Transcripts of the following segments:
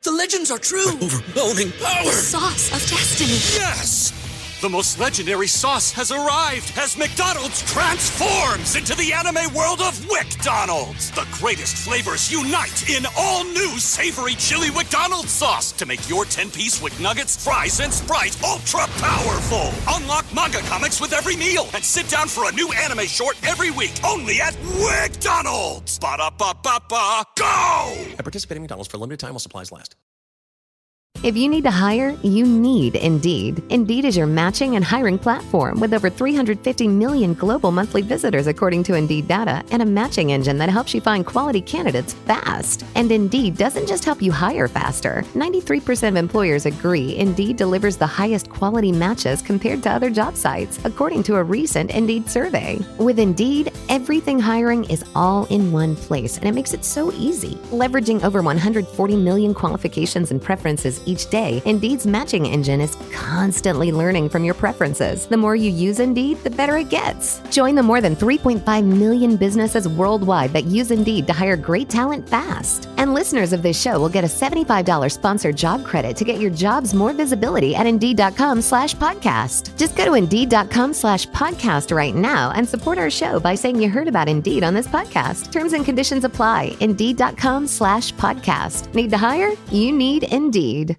The legends are true. Overwhelming power. The sauce of destiny. Yes! The most legendary sauce has arrived as McDonald's transforms into the anime world of WickDonald's. The greatest flavors unite in all new savory chili McDonald's sauce to make your 10-piece Wick Nuggets, fries, and Sprite ultra-powerful. Unlock manga comics with every meal and sit down for a new anime short every week only at WickDonald's. Ba-da-ba-ba-ba, go! At participating McDonald's for a limited time while supplies last. If you need to hire, you need Indeed. Indeed is your matching and hiring platform with over 350 million global monthly visitors according to Indeed data and a matching engine that helps you find quality candidates fast. And Indeed doesn't just help you hire faster. 93% of employers agree Indeed delivers the highest quality matches compared to other job sites, according to a recent Indeed survey. With Indeed, everything hiring is all in one place, and it makes it so easy. Leveraging over 140 million qualifications and preferences each day, Indeed's matching engine is constantly learning from your preferences. The more you use Indeed, the better it gets. Join the more than 3.5 million businesses worldwide that use Indeed to hire great talent fast. And listeners of this show will get a $75 sponsored job credit to get your jobs more visibility at Indeed.com/podcast. Just go to Indeed.com/podcast right now and support our show by saying you heard about Indeed on this podcast. Terms and conditions apply. Indeed.com/podcast. Need to hire? You need Indeed.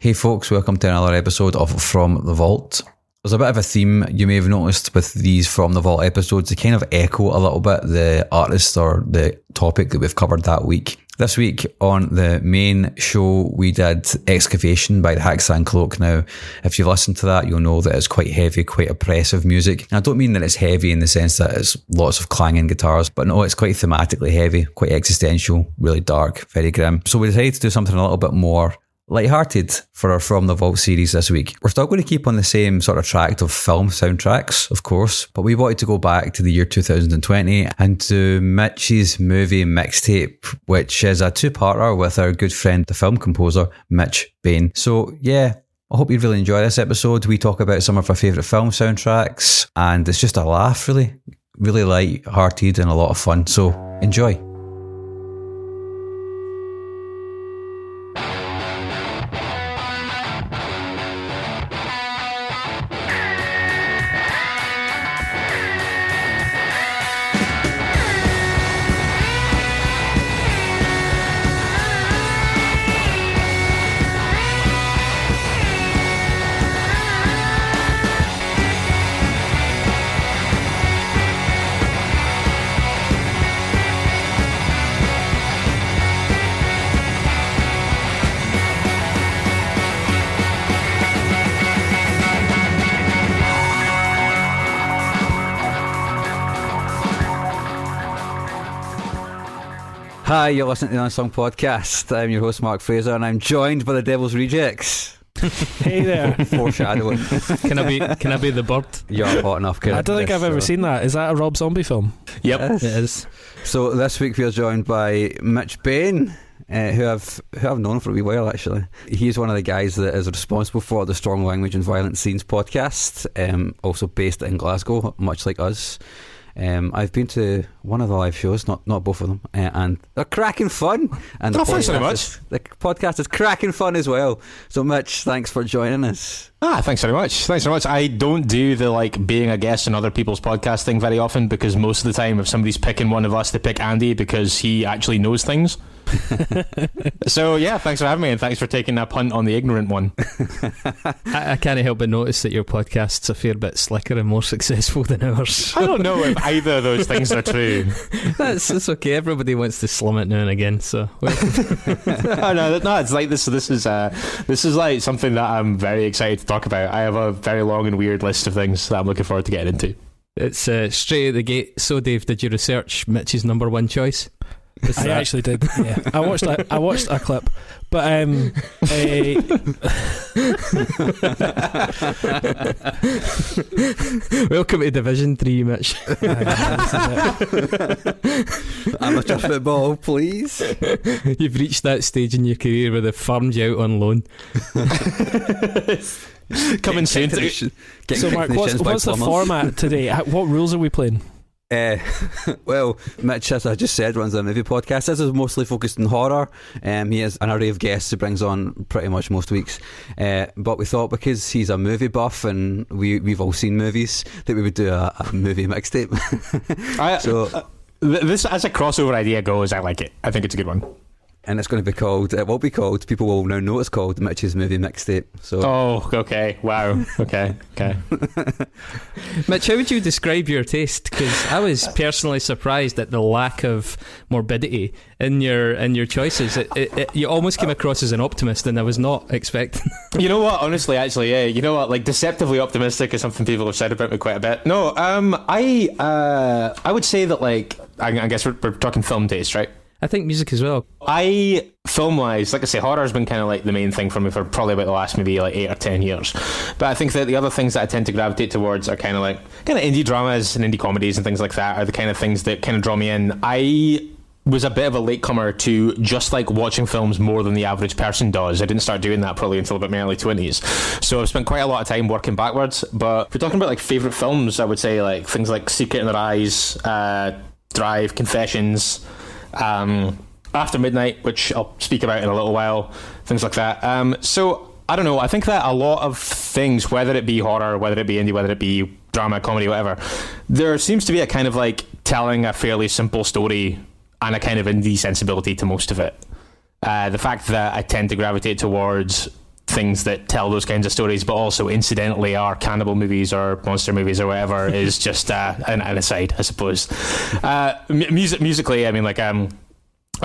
Hey folks, welcome to another episode of From the Vault. There's a bit of a theme you may have noticed with these From the Vault episodes. They kind of echo a little bit the artist or the topic that we've covered that week. This week on the main show, we did Excavation by the Haxan Cloak. Now, if you listen to that, you'll know that it's quite heavy, quite oppressive music. And I don't mean that it's heavy in the sense that it's lots of clanging guitars, but no, it's quite thematically heavy, quite existential, really dark, very grim. So we decided to do something a little bit more lighthearted for our From the Vault series this week. We're still going to keep on the same sort of track of film soundtracks, of course, but we wanted to go back to the year 2020 and do Mitch's movie Mixtape, which is a two-parter with our good friend, the film composer, Mitch Bain. So yeah, I hope you really enjoy this episode. We talk about some of our favourite film soundtracks, and it's just a laugh, really light-hearted and a lot of fun. So enjoy. Hi, you're listening to the Unsung Podcast. I'm your host, Mark Fraser, and I'm joined by the Devil's Rejects. Hey there. Foreshadowing. Can I be the bird? You're hot enough, kid. I don't think I've ever seen that. Is that a Rob Zombie film? Yep, it is. So this week we are joined by Mitch Bain, who I've known for a wee while actually. He's one of the guys that is responsible for the Strong Language and Violent Scenes podcast, also based in Glasgow, much like us. I've been to one of the live shows, not both of them, and they're cracking fun. And thanks very much. The podcast is cracking fun as well. So Mitch, thanks for joining us. Thanks very much. I don't do the being a guest on other people's podcast thing very often, because most of the time if somebody's picking one of us, they pick Andy because he actually knows things. So yeah, thanks for having me, and thanks for taking that punt on the ignorant one. I can't help but notice that your podcast's a fair bit slicker and more successful than ours. I don't know if either of those things are true. It's okay. Everybody wants to slum it now and again. So no, it's like this is like something that I'm very excited to talk about. I have a very long and weird list of things that I'm looking forward to getting into. It's straight at the gate. So Dave, did you research Mitch's number one choice? I actually did. Yeah, I watched a clip, but welcome to Division 3, Mitch. Amateur football, please. You've reached that stage in your career where they've farmed you out on loan. Coming soon. So Mark, what's the format today? What rules are we playing? Well, Mitch, as I just said, runs a movie podcast. This is mostly focused on horror. He has an array of guests he brings on pretty much most weeks. But we thought because he's a movie buff and we've all seen movies, that we would do a movie mixtape. This, as a crossover idea goes, I like it. I think it's a good one. And it's going to be called, it will be called, people will now know it's called Mitch's Movie Mixtape. So. Oh, okay. Wow. Okay. Mitch, how would you describe your taste? Because I was personally surprised at the lack of morbidity in your choices. You almost came across as an optimist, and I was not expecting. You know what? Honestly, actually, yeah. You know what? Like, deceptively optimistic is something people have said about me quite a bit. No, I would say that, like, I guess we're talking film taste, right? I think music as well. Film-wise, like I say, horror's been kind of like the main thing for me for probably about the last maybe like 8 or 10 years. But I think that the other things that I tend to gravitate towards are kind of indie dramas and indie comedies and things like that are the kind of things that kind of draw me in. I was a bit of a latecomer to just like watching films more than the average person does. I didn't start doing that probably until about my early 20s. So I've spent quite a lot of time working backwards. But if we're talking about like favourite films, I would say like things like Secret in Their Eyes, Drive, Confessions, After Midnight, which I'll speak about in a little while, things like that. So I don't know, I think that a lot of things, whether it be horror, whether it be indie, whether it be drama, comedy, whatever, there seems to be a kind of like telling a fairly simple story and a kind of indie sensibility to most of it. The fact that I tend to gravitate towards things that tell those kinds of stories, but also incidentally are cannibal movies or monster movies or whatever, is just an aside, I suppose. Musically, I mean, like, I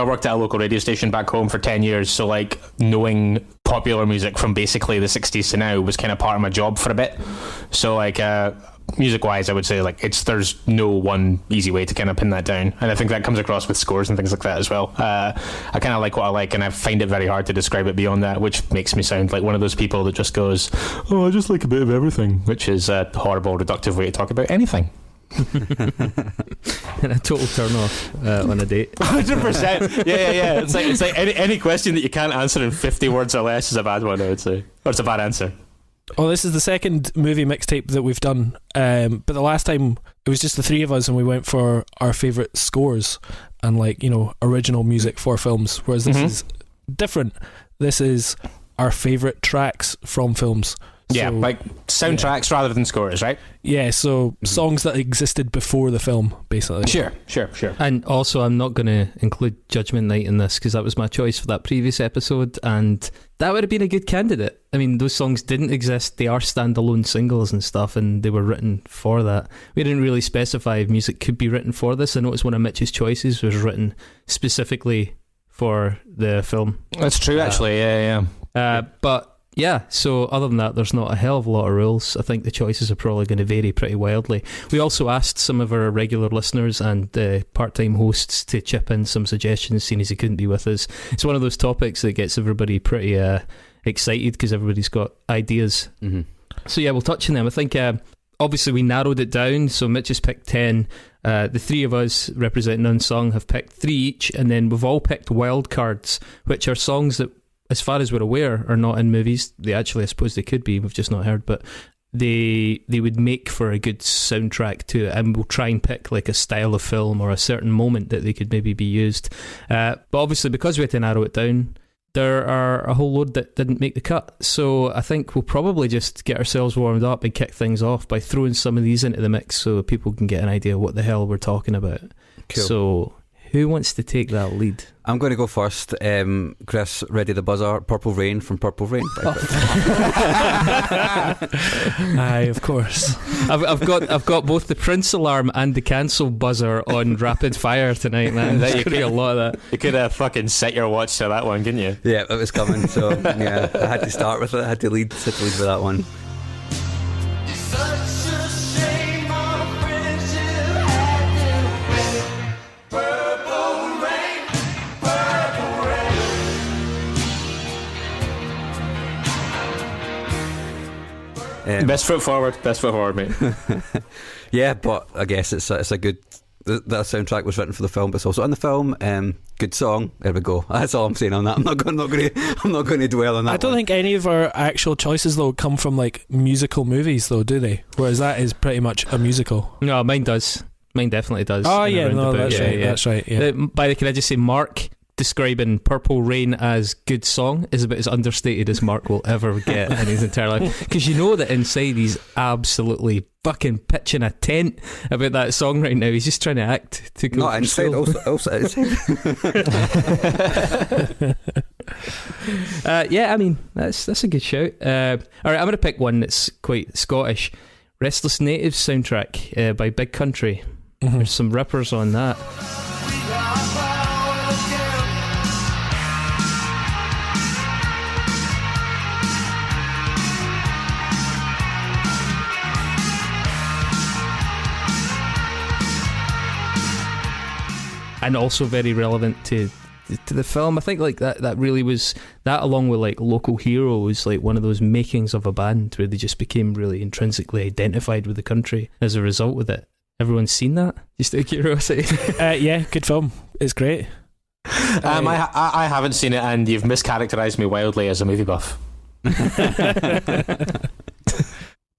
worked at a local radio station back home for 10 years, so like knowing popular music from basically the 60s to now was kind of part of my job for a bit. So like music-wise, I would say like there's no one easy way to kind of pin that down, and I think that comes across with scores and things like that as well. I kind of like what I like, and I find it very hard to describe it beyond that, which makes me sound like one of those people that just goes, "Oh, I just like a bit of everything," which is a horrible, reductive way to talk about anything. And a total turn off on a date. 100%. Yeah. It's like any question that you can't answer in 50 words or less is a bad one, I would say, or it's a bad answer. Well, this is the second movie mixtape that we've done, but the last time it was just the three of us, and we went for our favourite scores and like, you know, original music for films, whereas this is different. This is our favourite tracks from films. Yeah, so, like soundtracks rather than scores, right? Yeah, so songs that existed before the film, basically. Sure. And also, I'm not going to include Judgment Night in this because that was my choice for that previous episode, and that would have been a good candidate. I mean, those songs didn't exist. They are standalone singles and stuff, and they were written for that. We didn't really specify if music could be written for this. I noticed one of Mitch's choices was written specifically for the film. That's true, actually, yeah. But yeah, so other than that, there's not a hell of a lot of rules. I think the choices are probably going to vary pretty wildly. We also asked some of our regular listeners and part-time hosts to chip in some suggestions, seeing as he couldn't be with us. It's one of those topics that gets everybody pretty excited because everybody's got ideas. Mm-hmm. So yeah, we'll touch on them. I think obviously we narrowed it down, so Mitch has picked 10. The three of us representing Unsung have picked 3 each, and then we've all picked wild cards, which are songs that, as far as we're aware, are not in movies. They actually, I suppose they could be, we've just not heard, but they would make for a good soundtrack to it, and we'll try and pick like a style of film or a certain moment that they could maybe be used. But obviously, because we had to narrow it down, there are a whole load that didn't make the cut. So I think we'll probably just get ourselves warmed up and kick things off by throwing some of these into the mix so people can get an idea of what the hell we're talking about. Cool. So who wants to take that lead? I'm going to go first. Chris, ready the buzzer. Purple Rain from Purple Rain. Aye, of course. I've got both the Prince alarm and the cancel buzzer on rapid fire tonight, man. There's going to be a lot of that. You could have fucking set your watch to that one, couldn't you? Yeah, it was coming. So yeah, I had to start with it. I had to lead with that one. Best foot forward, mate. Yeah, but I guess it's a good. That soundtrack was written for the film, but it's also in the film. Good song. There we go. That's all I'm saying on that. I'm not going to dwell on that. I don't think any of our actual choices though come from like musical movies, though, do they? Whereas that is pretty much a musical. No, mine does. Mine definitely does. Oh, in a yeah, no, roundabout that's way, right. That's right, yeah. By the way, can I just say, Mark describing Purple Rain as good song is about as understated as Mark will ever get in his entire life. Because you know that inside he's absolutely fucking pitching a tent about that song right now. He's just trying to act to go. Not inside, also outside. Yeah, I mean, that's a good shout. All right, I'm going to pick one that's quite Scottish. Restless Natives soundtrack by Big Country. Mm-hmm. There's some rippers on that. And also very relevant to the film. I think like that really was that, along with like Local Hero, was like one of those makings of a band where they just became really intrinsically identified with the country as a result of it. Everyone's seen that? Just out of curiosity. Yeah, good film. It's great. I haven't seen it, and you've mischaracterised me wildly as a movie buff.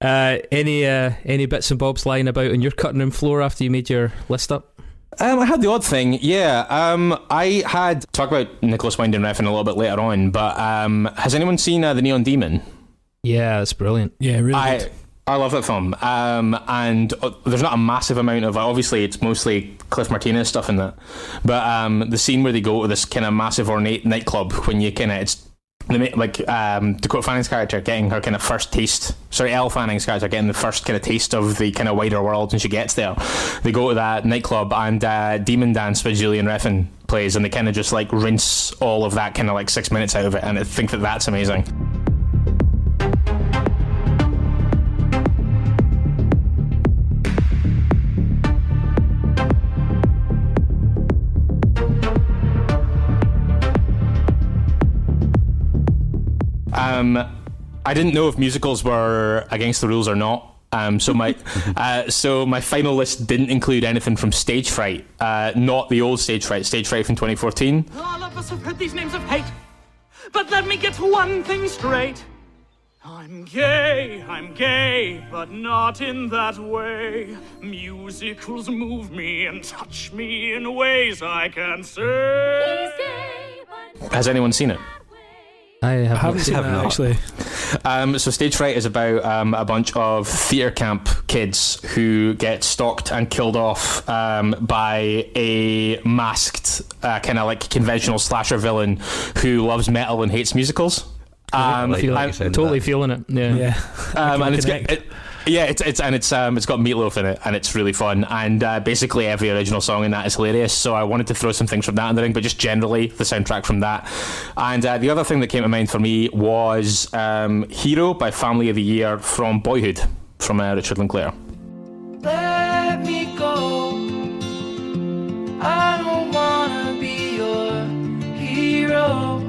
Any bits and bobs lying about on your cutting room floor after you made your list up? I had the odd thing, yeah. I had talk about Nicholas Winding Refn a little bit later on, but has anyone seen The Neon Demon? Yeah, that's brilliant. Yeah, really good. I love that film, and there's not a massive amount of, obviously it's mostly Cliff Martinez stuff in that, but the scene where they go to this kind of massive ornate nightclub when you kind of, it's like Dakota Fanning's character getting her kind of first taste, Elle Fanning's character getting the first kind of taste of the kind of wider world when she gets there. They go to that nightclub and Demon Dance by Julian Refn plays, and they kind of just like rinse all of that kind of like 6 minutes out of it, and I think that's amazing. I didn't know if musicals were against the rules or not. So my final list didn't include anything from Stage Fright, not the old Stage Fright from 2014. All of us have heard these names of hate, but let me get one thing straight. I'm gay, but not in that way. Musicals move me and touch me in ways I can't say. Has anyone seen it? I haven't seen it, actually. So Stage Fright is about a bunch of theatre camp kids who get stalked and killed off by a masked kind of like conventional slasher villain who loves metal and hates musicals. I'm totally feeling it. Yeah. And it's got Meatloaf in it, and it's really fun. And basically every original song in that is hilarious. So I wanted to throw some things from that in the ring, but just generally the soundtrack from that. And the other thing that came to mind for me was Hero by Family of the Year from Boyhood, from Richard Linklater. Let me go. I don't wanna be your hero.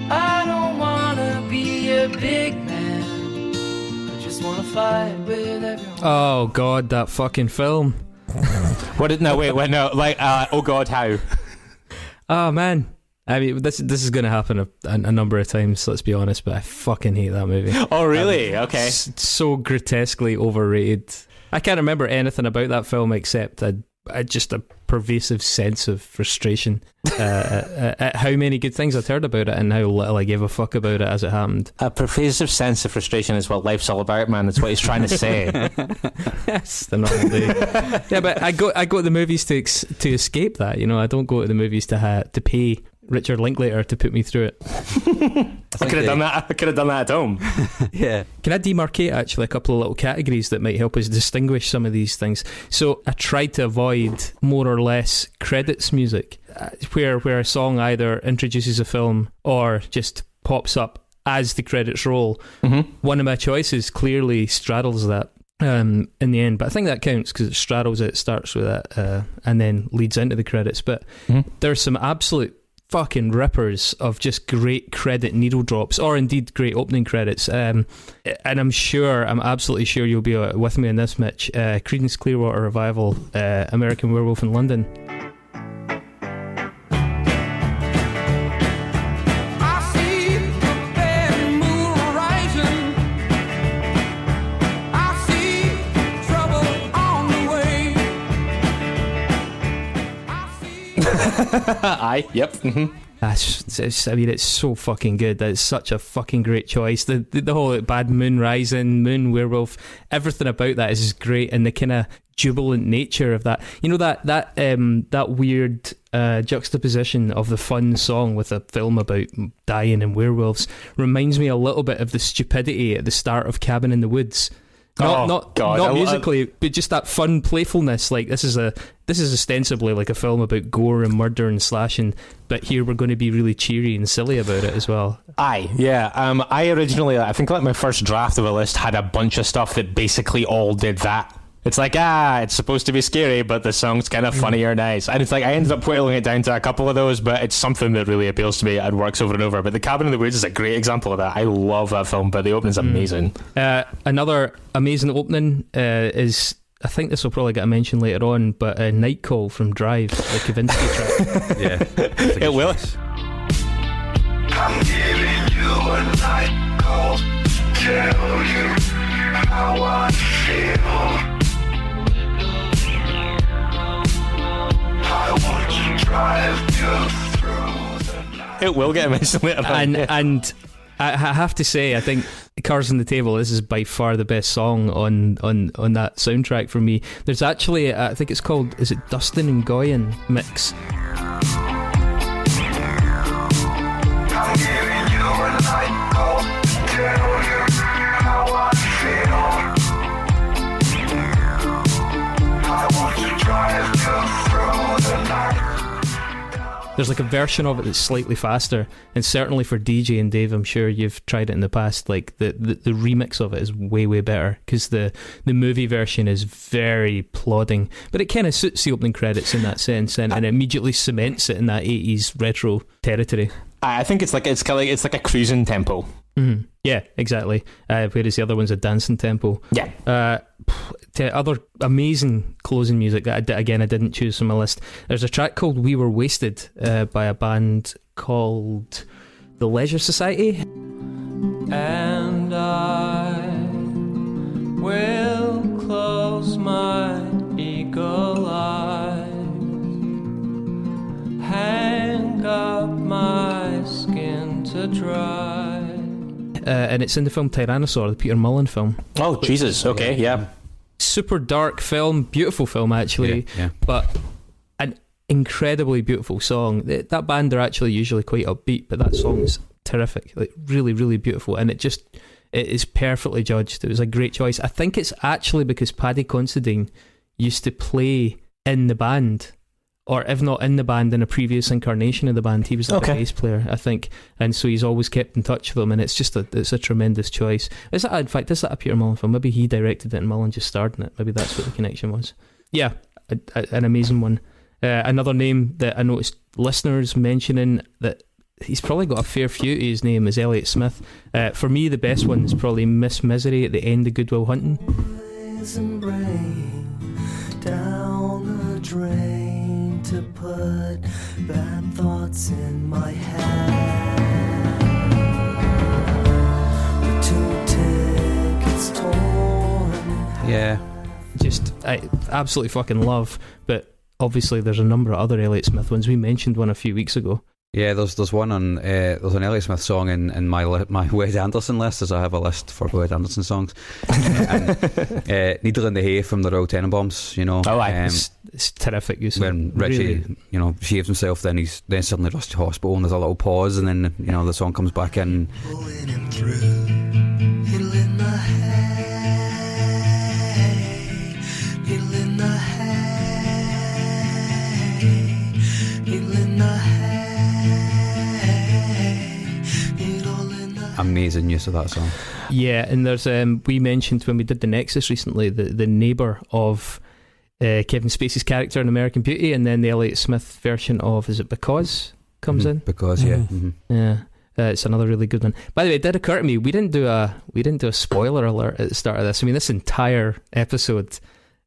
I don't wanna be a big man. I just wanna fight with everyone. Oh God, that fucking film. Oh God, how? Oh man. I mean, this is going to happen a number of times, let's be honest, but I fucking hate that movie. Oh, really? Okay. So grotesquely overrated. I can't remember anything about that film except just a pervasive sense of frustration at how many good things I'd heard about it and how little I gave a fuck about it as it happened. A pervasive sense of frustration is what life's all about, man. That's what he's trying to say. Yes, the normal day. Yeah, but I go to the movies to escape that. You know, I don't go to the movies to pay Richard Linklater to put me through it. I could have done that. I could have done that at home. Yeah. Can I demarcate actually a couple of little categories that might help us distinguish some of these things? So I tried to avoid more or less credits music, where a song either introduces a film or just pops up as the credits roll. Mm-hmm. One of my choices clearly straddles that in the end, but I think that counts because it straddles it, starts with that and then leads into the credits. But there's some absolute fucking rippers of just great credit needle drops, or indeed great opening credits, and I'm absolutely sure you'll be with me on this, Mitch. Creedence Clearwater Revival, American Werewolf in London. Aye, yep. Mm-hmm. It's so fucking good. It's such a fucking great choice. The whole bad moon rising, moon werewolf, everything about that is great, and the kind of jubilant nature of that. You know, that weird juxtaposition of the fun song with a film about dying and werewolves reminds me a little bit of the stupidity at the start of Cabin in the Woods. Not musically, but just that fun playfulness. Like this is ostensibly like a film about gore and murder and slashing, but here we're going to be really cheery and silly about it as well. Aye, yeah. I originally, I think like my first draft of a list had a bunch of stuff that basically all did that. It's like, it's supposed to be scary, but the song's kind of funny or nice. And it's like, I ended up whittling it down to a couple of those, but it's something that really appeals to me and works over and over. But The Cabin in the Woods is a great example of that. I love that film, but the opening's amazing. Another amazing opening is, I think this will probably get a mention later on, but Night Call from Drive, the Kavinsky track. Yeah. It will. I'm giving you a night call, tell you how I feel. I want to drive you through the night. It will get a mention later on. And I have to say, I think Cards on the Table, this is by far the best song on that soundtrack for me. There's actually, I think it's called, is it Dustin and Goyen mix? I'm giving you a night call, tell you how I feel. I want to drive you through the night. There's like a version of it that's slightly faster, and certainly for DJ and Dave, I'm sure you've tried it in the past, like the remix of it is way better, because the movie version is very plodding, but it kind of suits the opening credits in that sense, and it immediately cements it in that 80s retro territory. I think it's like a cruising tempo. Mm-hmm. Yeah, exactly. Whereas the other one's a dancing tempo. Yeah. Other amazing closing music that I didn't choose from my list. There's a track called We Were Wasted by a band called The Leisure Society. And I will close my eagle eyes, hang up my skin to dry. And it's in the film Tyrannosaur, the Peter Mullen film. Oh, Jesus. Okay, yeah. Super dark film, beautiful film actually, yeah. But an incredibly beautiful song. That band are actually usually quite upbeat, but that song is terrific, like really, really beautiful, and it is perfectly judged. It was a great choice. I think it's actually because Paddy Considine used to play in the band, or if not in the band, in a previous incarnation of the band. He was like a bass player, I think, and so he's always kept in touch with them, and it's just it's a tremendous choice. Is that a Peter Mullen film? Maybe he directed it and Mullen just starred in it. Maybe that's what the connection was. Yeah, an amazing one. Another name that I noticed listeners mentioning that he's probably got a fair few to his name is Elliott Smith. For me, the best one is probably Miss Misery at the end of Good Will Hunting. Down the drain to put bad thoughts in my head. The 2 tickets torn. Yeah, just I absolutely fucking love. But obviously, there's a number of other Elliott Smith ones. We mentioned one a few weeks ago. Yeah, there's one on there's an Elliott Smith song in my Wes Anderson list, as I have a list for Wes Anderson songs. And, Needle in the Hay from the Royal Tenenbaums, you know. Oh, it's terrific. When Richie, really, shaves himself, then suddenly rushed to hospital, and there's a little pause, and then the song comes back in. Pulling him through, needle in the hay, needle in the hay, needle in the hay. Amazing use of that song. Yeah, and there's we mentioned when we did the Nexus recently, the neighbour of Kevin Spacey's character in American Beauty, and then the Elliott Smith version of Is It Because comes in. Because yeah, yeah, it's another really good one. By the way, it did occur to me we didn't do a spoiler alert at the start of this. I mean, this entire episode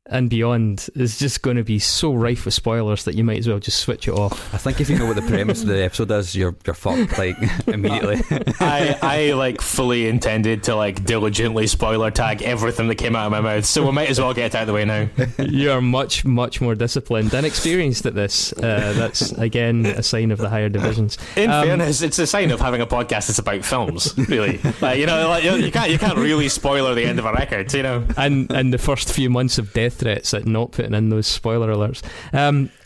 and beyond is just going to be so rife with spoilers that you might as well just switch it off. I think if you know what the premise of the episode is, you're fucked, like, immediately. I like fully intended to like diligently spoiler tag everything that came out of my mouth, so we might as well get it out of the way now. You are much more disciplined and experienced at this. That's again a sign of the higher divisions. In fairness, it's a sign of having a podcast that's about films, really. Like, you know, like, you can't really spoiler the end of a record, you know. And the first few months of death threats at not putting in those spoiler alerts.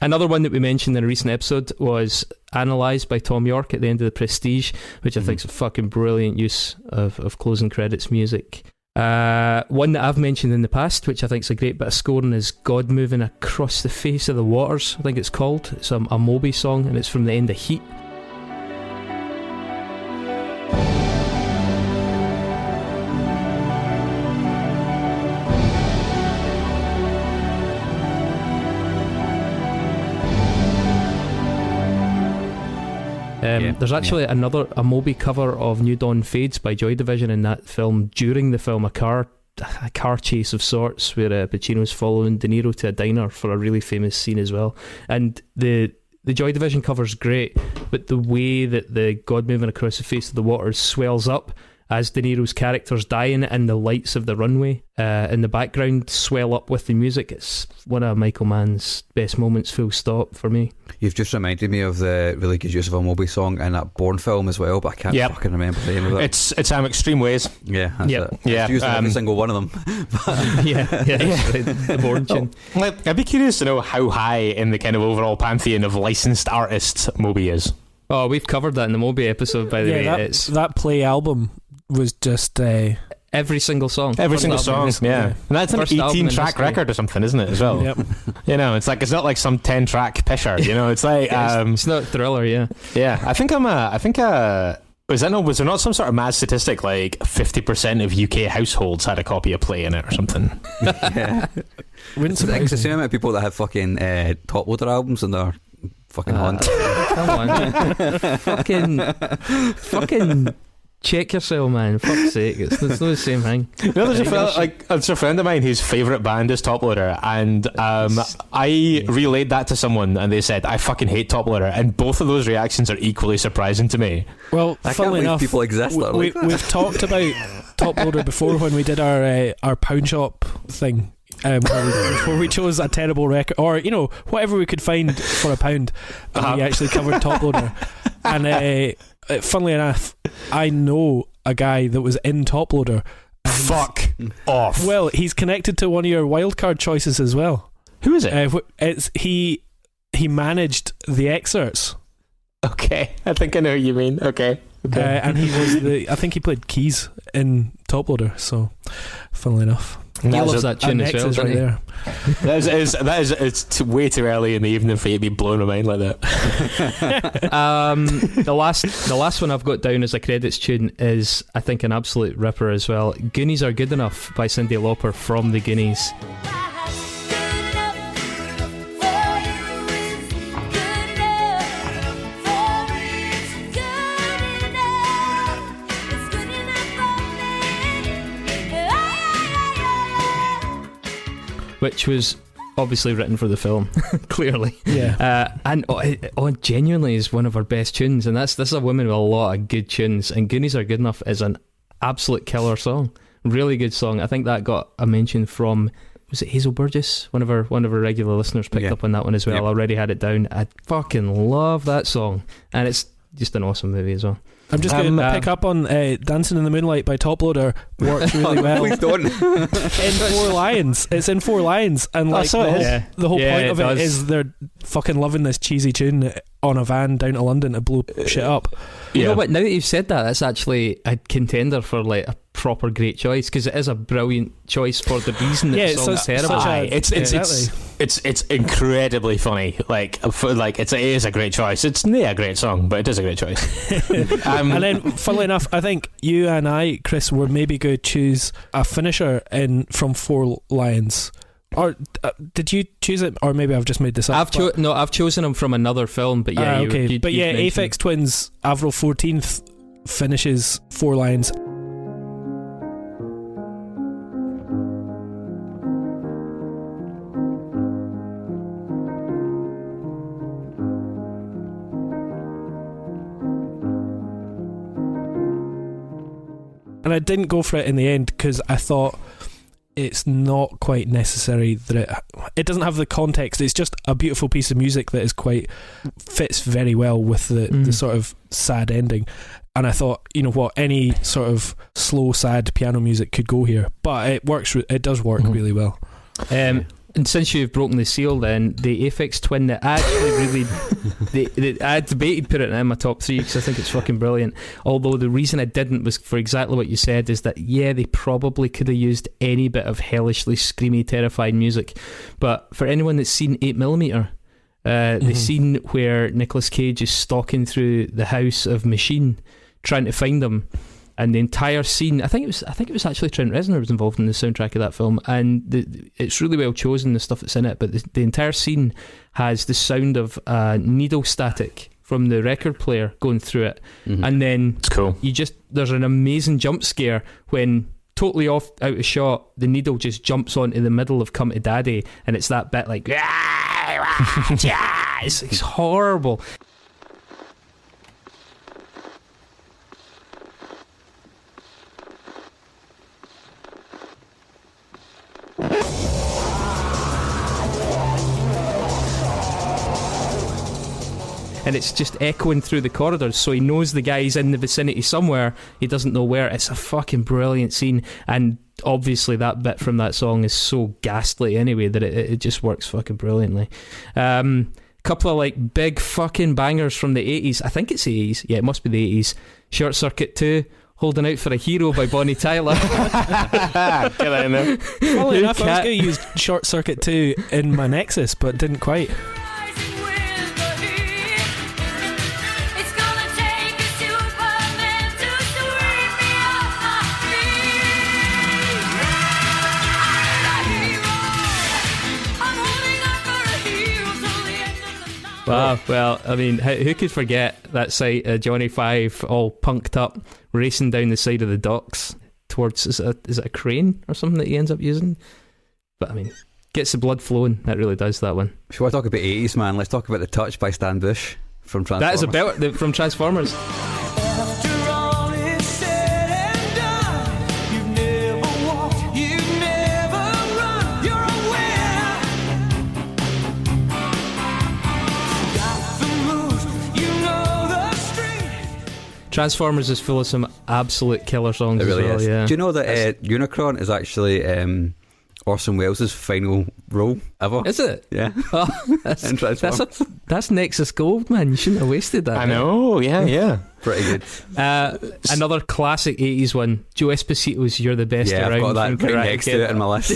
Another one that we mentioned in a recent episode was Analyzed by Tom York at the end of The Prestige, which I think is a fucking brilliant use of closing credits music. One that I've mentioned in the past, which I think is a great bit of scoring, is God Moving Across the Face of the Waters, I think it's called. It's a Moby song, and it's from the end of Heat. There's actually a Moby cover of New Dawn Fades by Joy Division in that film. During the film, a car chase of sorts where Pacino's following De Niro to a diner for a really famous scene as well. And the Joy Division cover's great, but the way that the God Moving Across the Face of the Waters swells up as De Niro's character's dying and the lights of the runway in the background swell up with the music, it's one of Michael Mann's best moments, full stop, for me. You've just reminded me of the really good use of a Moby song in that Bourne film as well, but I can't fucking remember the name of it. It's Extreme Ways. Yeah, that's it. Yeah, it's used in every single one of them. The Bourne tune. I'd be curious to know how high in the kind of overall pantheon of licensed artists Moby is. Oh, we've covered that in the Moby episode, by the way. That Play album was just every single song. Every single song, yeah. And that's an 18-track record or something, isn't it, as well? Yep. You know, it's not like some 10-track pisher, you know, it's like... it's not Thriller, yeah. Yeah, was there not some sort of mad statistic, like 50% of UK households had a copy of Play in it or something? Yeah. Wouldn't it's the same amount of people that have fucking top loader albums in their fucking hunt. Come on. fucking check yourself, man. Fuck's sake, it's not the same thing. You know, there's a friend of mine whose favourite band is Top Loader, and I relayed that to someone, and they said, I fucking hate Top Loader, and both of those reactions are equally surprising to me. Well, I can't believe enough, people exist that like that. We've talked about Top Loader before when we did our pound shop thing. Where we chose a terrible record, or you know, whatever we could find for a pound, and we actually covered Top Loader. And funnily enough, I know a guy that was in Top Loader. Fuck off. Well, he's connected to one of your wildcard choices as well. Who is it? It's he managed the Excerts. Okay, I think I know who you mean. Okay. And he was I think he played keys in Top Loader. So, funnily enough. He loves that tune as well, doesn't he? There. It's way too early in the evening for you to be blowing my mind like that. The last one I've got down as a credits tune is, I think, an absolute ripper as well. Goonies Are Good Enough by Cyndi Lauper from the Goonies. Which was obviously written for the film, clearly. Yeah. And genuinely is one of her best tunes, and this is a woman with a lot of good tunes, and Goonies Are Good Enough is an absolute killer song. Really good song. I think that got a mention from, was it Hazel Burgess? One of our regular listeners picked up on that one as well. I already had it down. I fucking love that song, and it's just an awesome movie as well. I'm just going to pick up on Dancing in the Moonlight by Top Loader. Works really well. Please don't. In 4 lines. It's in 4 lines. And like the whole point of it is they're fucking loving this cheesy tune on a van down to London to blow shit up. You know what, now that you've said that, it's actually a contender for like a proper great choice, because it is a brilliant choice for the reason that the song's terrible. It's incredibly funny. It is a great choice. It's not a great song, but it is a great choice. And then, funnily enough, I think you and I, Chris, were maybe going to choose a finisher from 4 lines. Or did you choose it? Or maybe I've just made this up. I've chosen him from another film, but yeah. Aphex Twin's Avril 14th finishes 4 lines. And I didn't go for it in the end because I thought it's not quite necessary that it doesn't have the context. It's just a beautiful piece of music that is fits very well with the sort of sad ending. And I thought, you know what, any sort of slow, sad piano music could go here. But it works. It does work really well. And since you've broken the seal, then the Aphex Twin that I actually really, I debated putting it in my top 3 because I think it's fucking brilliant. Although the reason I didn't was for exactly what you said, is that they probably could have used any bit of hellishly screamy, terrifying music. But for anyone that's seen 8mm, the scene where Nicolas Cage is stalking through the house of Machine, trying to find them. And the entire scene, I think it was actually Trent Reznor was involved in the soundtrack of that film, and it's really well chosen, the stuff that's in it. But the entire scene has the sound of needle static from the record player going through it, and then it's cool. There's an amazing jump scare when totally out of shot, the needle just jumps onto the middle of "Come to Daddy," and it's that bit like it's horrible. And it's just echoing through the corridors, so he knows the guy's in the vicinity somewhere, he doesn't know where. It's a fucking brilliant scene, and obviously that bit from that song is so ghastly anyway that it just works fucking brilliantly. Couple of like big fucking bangers from the 80s. I think it's the 80s. Yeah, it must be the 80s. Short Circuit 2, Holding Out for a Hero by Bonnie Tyler. Get that in there. Funnily enough, I was going to use Short Circuit 2 in my Nexus, but didn't quite. Wow, well, I mean, who could forget that sight of Johnny Five all punked up, racing down the side of the docks towards, is it a crane or something that he ends up using? But I mean, gets the blood flowing, that really does, that one. If you want to talk about 80s, man, let's talk about The Touch by Stan Bush from Transformers. That is a belt from Transformers. Transformers is full of some absolute killer songs. It really as well, is. yeah. Do you know that Unicron is actually Orson Welles' final role ever? Is it? Yeah. Oh, that's Nexus Gold, man. You shouldn't have wasted that. I know, yeah. Pretty good. Another classic 80s one, Joe Esposito's You're the Best Yeah, Around. I've got that from right Karate next Kid. to it in my list.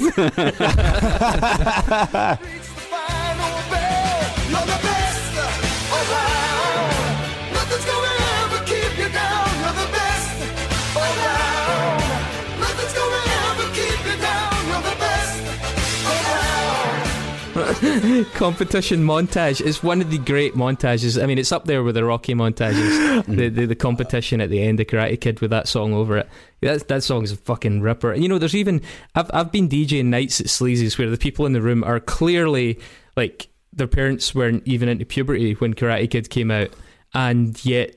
Competition montage is one of the great montages. I mean, it's up there with the Rocky montages. the competition at the end of Karate Kid with that song over it. That song's a fucking ripper. And you know, there's even I've been DJing nights at Sleazy's where the people in the room are clearly like their parents weren't even into puberty when Karate Kid came out, and yet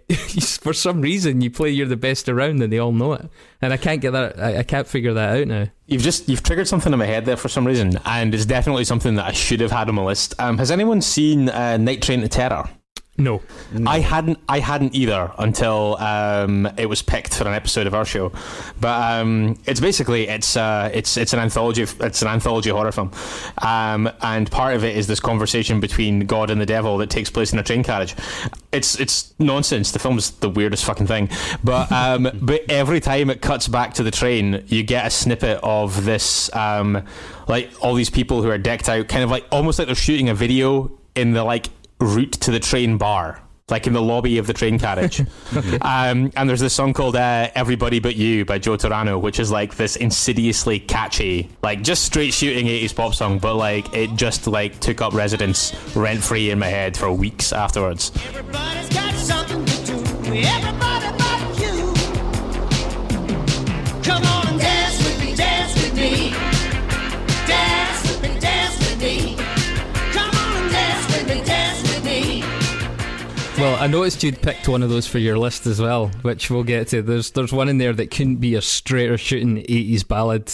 for some reason you play You're the Best Around and they all know it, and I can't get that. I can't figure that out now. You've triggered something in my head there for some reason, and it's definitely something that I should have had on my list. Has anyone seen Night Train to Terror? No. I hadn't either until it was picked for an episode of our show. But it's basically it's an anthology horror film, and part of it is this conversation between God and the devil that takes place in a train carriage. It's nonsense. The film's the weirdest fucking thing. But but every time it cuts back to the train, you get a snippet of this like all these people who are decked out, kind of like almost like they're shooting a video in the like route to the train bar, like in the lobby of the train carriage. And there's this song called Everybody But You by Joe Turano, which is like this insidiously catchy, like just straight shooting 80s pop song, but like it just like took up residence rent free in my head for weeks afterwards. Everybody's got something to do. Everybody but you. Come on and dance with me, dance with me. Dance with me, dance with me. Come on and dance with me, dance with me. Well, I noticed you'd picked one of those for your list as well, which we'll get to. There's one in there that couldn't be a straighter shooting 80s ballad.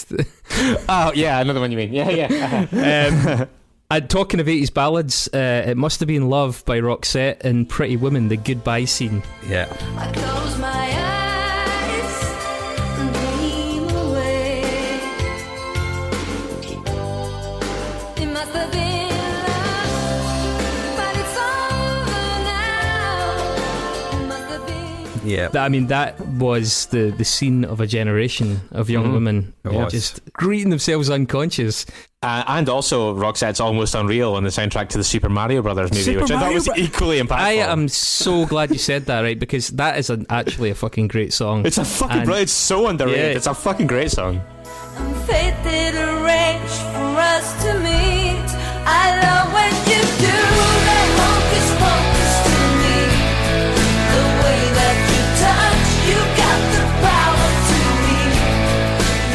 Oh, yeah, another one you mean. Yeah. And talking of 80s ballads, it must have been Love by Roxette and Pretty Woman, the goodbye scene. Yeah. I close my eyes and dream away. It must have been love, but it's over now. It must have been. Yeah. I mean, that was the scene of a generation of young women just greeting themselves unconscious. And also Roxette's Almost Unreal on the soundtrack to the Super Mario Brothers movie, which I thought was equally impactful. I am so glad you said that, right? Because that is actually a fucking great song. It's a fucking it's so underrated. Yeah. It's a fucking great song. And fate did arrange for us to meet. I love when you do that hocus pocus to me. The way that you touch, you got the power to me.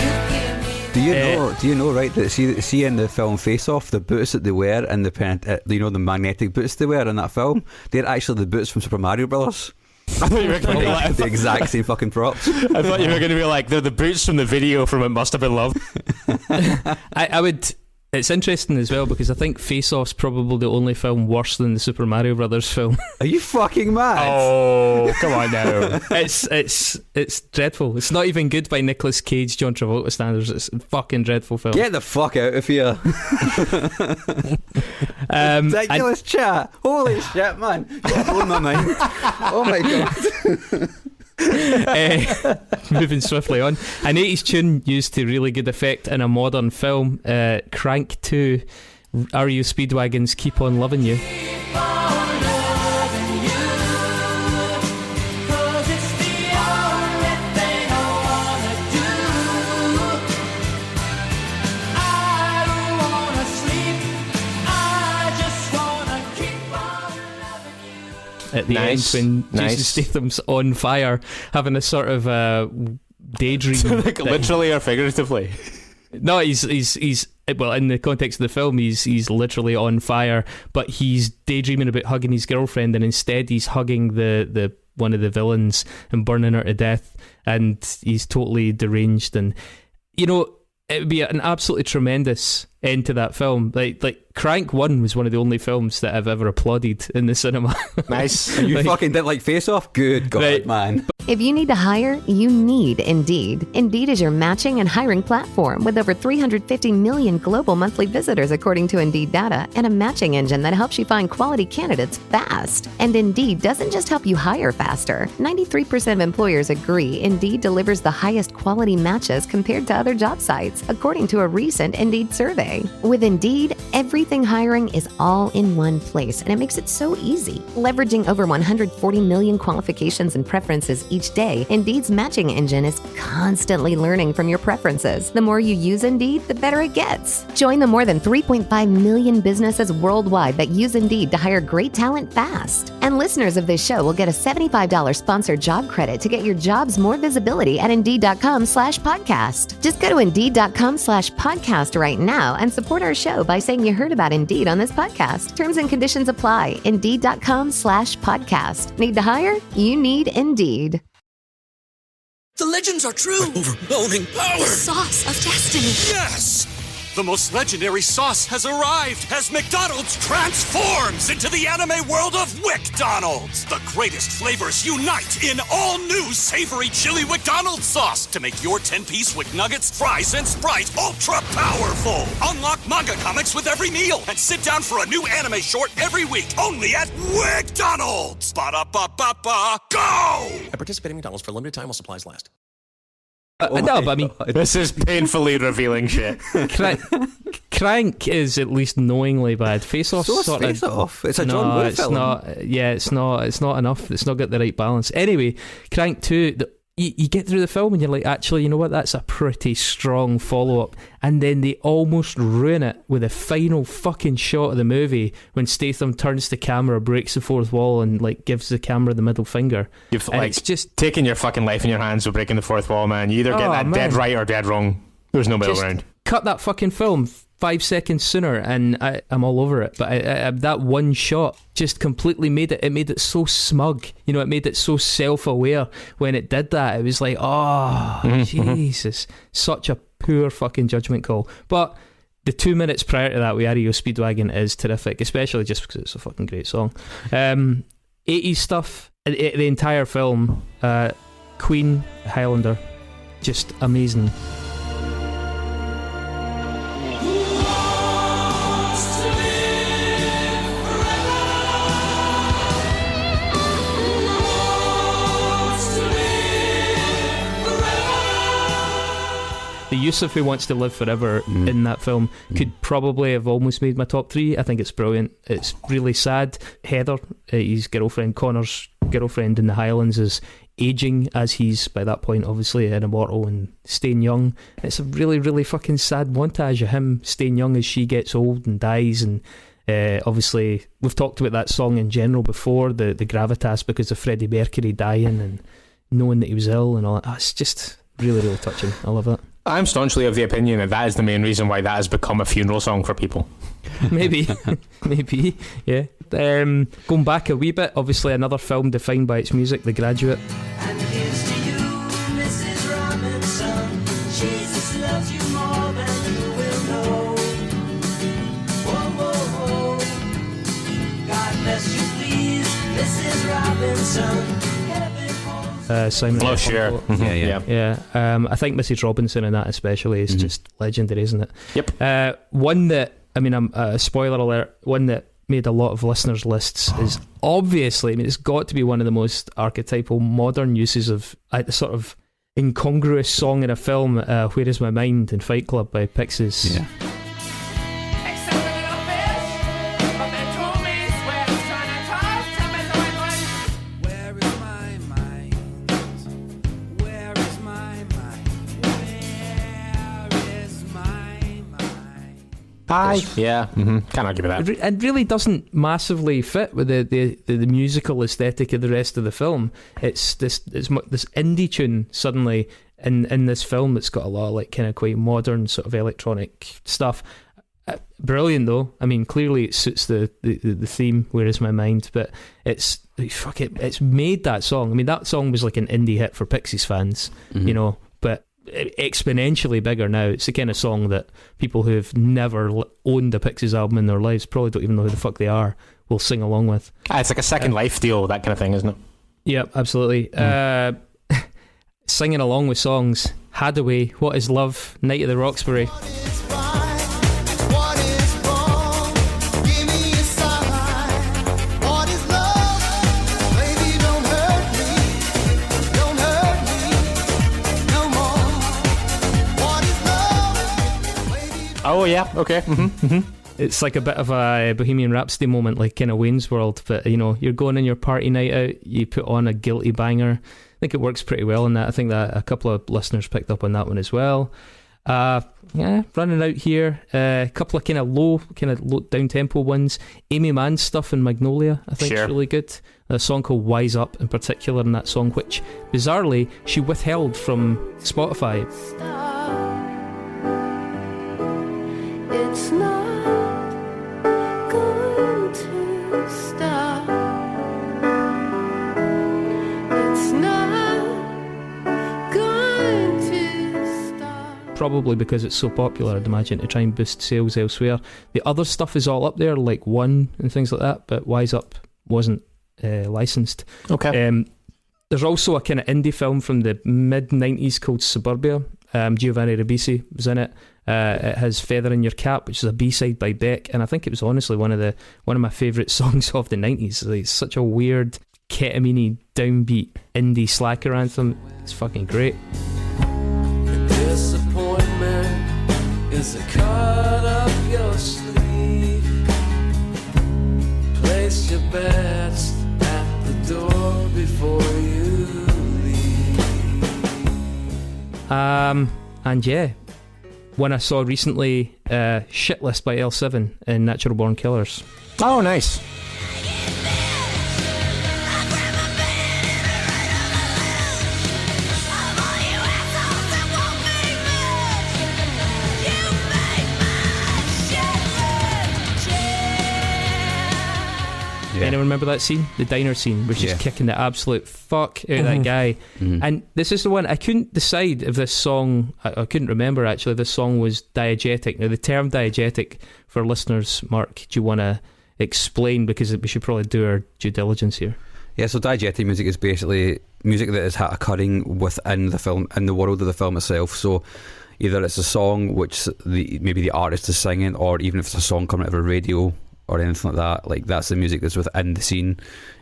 You give me Do you know, right, that see in the film Face Off, the boots that they wear and the magnetic boots they wear in that film, they're actually the boots from Super Mario Brothers. I thought you were going to be like, the exact same fucking props. I thought you were going to be like, they're the boots from the video from It Must Have Been Love. I would. It's interesting as well because I think Face Off's probably the only film worse than the Super Mario Brothers film. Are you fucking mad? Oh, come on now. It's dreadful. It's not even good by Nicolas Cage, John Travolta standards. It's a fucking dreadful film. Get the fuck out of here. Ridiculous chat. Holy shit, man. You're blowing my mind. Oh my god. Moving swiftly on, an 80s tune used to really good effect in a modern film, Crank 2, REO Speedwagon's Keep On Loving You. Keep on loving you, 'cause it's the only thing I wanna do. I don't wanna sleep, I just wanna keep on loving you. At the Nice, end when nice. Jason Statham's on fire, having a sort of daydream. Like literally or figuratively? No, he's well, in the context of the film, he's literally on fire, but he's daydreaming about hugging his girlfriend, and instead he's hugging the one of the villains and burning her to death, and he's totally deranged. And you know, it would be an absolutely tremendous end to that film. Like Crank 1 was one of the only films that I've ever applauded in the cinema. Nice. You fucking didn't like Face Off? Good God, Right. man. If you need to hire, you need Indeed. Indeed is your matching and hiring platform with over 350 million global monthly visitors according to Indeed data, and a matching engine that helps you find quality candidates fast. And Indeed doesn't just help you hire faster. 93% of employers agree Indeed delivers the highest quality matches compared to other job sites, according to a recent Indeed survey. With Indeed, everything hiring is all in one place, and it makes it so easy. Leveraging over 140 million qualifications and preferences each day, Indeed's matching engine is constantly learning from your preferences. The more you use Indeed, the better it gets. Join the more than 3.5 million businesses worldwide that use Indeed to hire great talent fast. And listeners of this show will get a $75 sponsored job credit to get your jobs more visibility at Indeed.com/podcast. Just go to Indeed.com/podcast right now and support our show by saying you heard about Indeed on this podcast. Terms and conditions apply. Indeed.com/podcast. Need to hire? You need Indeed. The legends are true. Overwhelming power! Sauce of destiny. Yes! The most legendary sauce has arrived as McDonald's transforms into the anime world of WickDonald's. The greatest flavors unite in all new savory chili McDonald's sauce to make your 10-piece Wick Nuggets, fries, and Sprite ultra-powerful. Unlock manga comics with every meal and sit down for a new anime short every week only at WickDonald's. Ba-da-ba-ba-ba, go! At participating McDonald's for a limited time while supplies last. No, but I mean, This is painfully revealing shit. Crank is at least knowingly bad. Face Off, So is sort Face of. Off. It's a John Woo it's film. not. Yeah, it's not. It's not enough. It's not got the right balance. Anyway, Crank 2. You get through the film and you're like, actually, you know what? That's a pretty strong follow up. And then they almost ruin it with the final fucking shot of the movie when Statham turns the camera, breaks the fourth wall, and like gives the camera the middle finger. You've And like it's just taking your fucking life in your hands with breaking the fourth wall, man. You either get Oh, that man. dead right or dead wrong. There's no middle Just ground. cut that fucking film 5 seconds sooner and I'm all over it. But that one shot just completely made it so smug. You know, it made it so self-aware when it did that. It was like, oh, Jesus. Such a poor fucking judgment call. But the 2 minutes prior to that with REO Speedwagon is terrific, especially just because it's a fucking great song. 80s stuff, the entire film, Queen, Highlander, just amazing. The use of Who Wants to Live Forever in that film could probably have almost made my top 3. I think it's brilliant. It's really sad. Heather, his girlfriend, Connor's girlfriend in the Highlands, is aging as he's, by that point, obviously an immortal and staying young. It's a really, really fucking sad montage of him staying young as she gets old and dies. And obviously, we've talked about that song in general before, the gravitas because of Freddie Mercury dying and knowing that he was ill and all that. It's just really, really touching. I love that. I'm staunchly of the opinion that is the main reason why that has become a funeral song for people. Maybe, yeah. Going back a wee bit, obviously another film defined by its music, The Graduate. And here's to you, Mrs. Robinson. Jesus loves you more than you will know. Whoa, whoa, whoa. God bless you, please, Mrs. Robinson. Simon. Oh, sure. Yeah. I think Mrs. Robinson in that especially is just legendary, isn't it? Yep. One that, I mean, spoiler alert, one that made a lot of listeners' lists is obviously, I mean, it's got to be one of the most archetypal modern uses of a sort of incongruous song in a film, Where Is My Mind in Fight Club by Pixies. Yeah. Yeah, can't argue with that. It really doesn't massively fit with the musical aesthetic of the rest of the film. It's this indie tune suddenly in this film that's got a lot of like kind of quite modern sort of electronic stuff. Brilliant though. I mean, clearly it suits the theme. Where Is My Mind? But it's made that song. I mean, that song was like an indie hit for Pixies fans, you know, but exponentially bigger now. It's the kind of song that people who've never owned a Pixies album in their lives, probably don't even know who the fuck they are, will sing along with. It's like a Second Life deal, that kind of thing, isn't it? Yeah, absolutely. Singing along with songs, Hadaway, What Is Love, Night of the Roxbury. Oh yeah, okay. It's like a bit of a Bohemian Rhapsody moment, like kind of Wayne's World, but you know, you're going on your party night out, you put on a guilty banger. I think it works pretty well in that. I think that a couple of listeners picked up on that one as well. Running out here, a couple of kind of low down tempo ones. Amy Mann's stuff in Magnolia, I think, is really good. A song called Wise Up in particular in that song, which bizarrely she withheld from Spotify. It's not going to stop. It's not going to stop. Probably because it's so popular, I'd imagine, to try and boost sales elsewhere. The other stuff is all up there, like One and things like that, but Wise Up wasn't licensed. Okay. There's also a kind of indie film from the mid-90s called Suburbia. Giovanni Ribisi was in it. It has Feather in Your Cap, which is a B-side by Beck, and I think it was honestly one of my favourite songs of the 90s. Like, it's such a weird, ketamine downbeat indie slacker anthem. It's fucking great. Disappointment is a cut up your sleeve. Place your bets at the door before you leave. And yeah, one I saw recently, Shitlist by L7 in Natural Born Killers. Oh, nice. remember that scene? The diner scene where she's kicking the absolute fuck out of that guy. And this is the one, I couldn't decide if this song, I couldn't remember actually, this song was diegetic. Now the term diegetic, for listeners, Mark, do you want to explain, because we should probably do our due diligence here? Yeah, so diegetic music is basically music that is occurring within the film, in the world of the film itself. So either it's a song which maybe the artist is singing, or even if it's a song coming out of a radio or anything like that, like that's the music that's within the scene.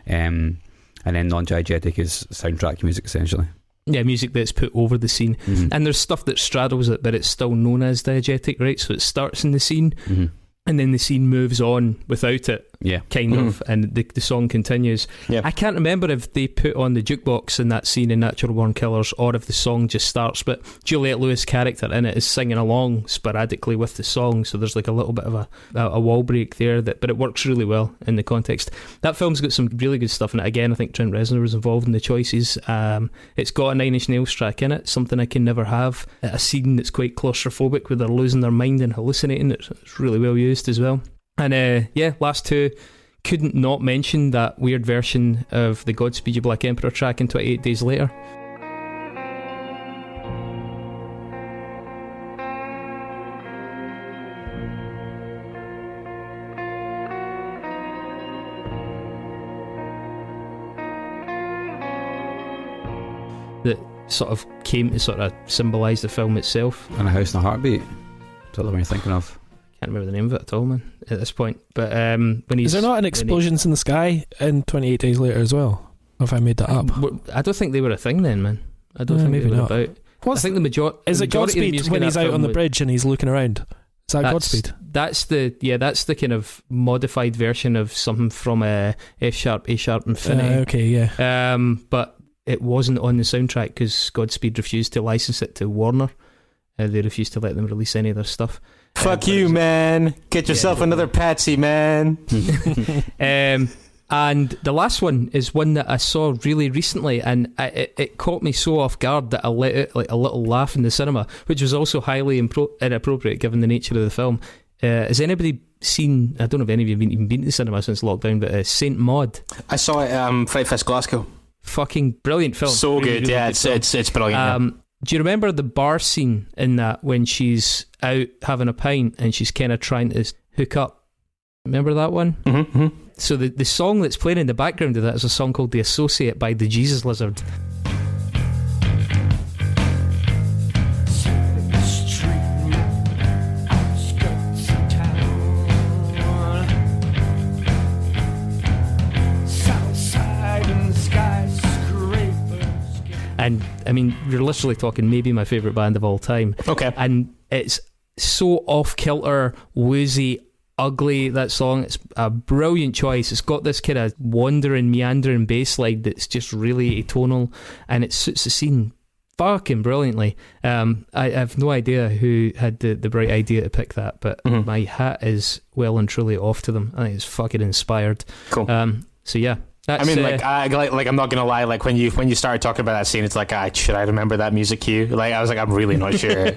And then non-diegetic is soundtrack music, essentially. Yeah, music that's put over the scene. And there's stuff that straddles it, but it's still known as diegetic, right? So it starts in the scene, and then the scene moves on without it, kind of, and the song continues. I can't remember if they put on the jukebox in that scene in Natural Born Killers, or if the song just starts, but Juliette Lewis' character in it is singing along sporadically with the song, so there's like a little bit of a wall break there, but it works really well in the context. That film's got some really good stuff in it. Again, I think Trent Reznor was involved in the choices. It's got a Nine Inch Nails track in it, Something I Can Never Have, a scene that's quite claustrophobic where they're losing their mind and hallucinating. It's really well used as well. And last two, couldn't not mention that weird version of the Godspeed You Black Emperor track in 28 Days Later. That sort of came to sort of symbolise the film itself. And A House and a Heartbeat. Is that the one you're thinking of? Can't remember the name of it at all, man, at this point. But when he's... Is there not an Explosions in the Sky in 28 Days Later as well? Or have I made that up? I don't think they were a thing then, man. I don't think they were about... I think the majority... Is it Godspeed when he's out on the bridge and he's looking around? Is that Godspeed? That's the kind of modified version of something from F sharp, A sharp Infinity. Okay, yeah. But it wasn't on the soundtrack because Godspeed refused to license it to Warner. They refused to let them release any of their stuff. Fuck you, man. Get yourself another Patsy, man. And the last one is one that I saw really recently, and it caught me so off guard that I let out like a little laugh in the cinema, which was also highly inappropriate given the nature of the film. Has anybody seen, I don't know if any of you have even been to the cinema since lockdown, but Saint Maud? I saw it Fright Fest Glasgow. Fucking brilliant film. So really, good, really yeah, good it's brilliant. Do you remember the bar scene in that when she's out having a pint and she's kind of trying to hook up? Remember that one? Mm-hmm. So the song that's playing in the background of that is a song called The Associate by the Jesus Lizard. And I mean, you're literally talking maybe my favourite band of all time. Okay. And it's so off-kilter, woozy, ugly, that song. It's a brilliant choice. It's got this kind of wandering, meandering bass line that's just really atonal, and it suits the scene fucking brilliantly. I have no idea who had the bright idea to pick that, but my hat is well and truly off to them. I think it's fucking inspired. Cool. So yeah. I mean, like I'm not gonna lie. Like when you started talking about that scene, it's like, should I remember that music cue? Like I was like, I'm really not sure.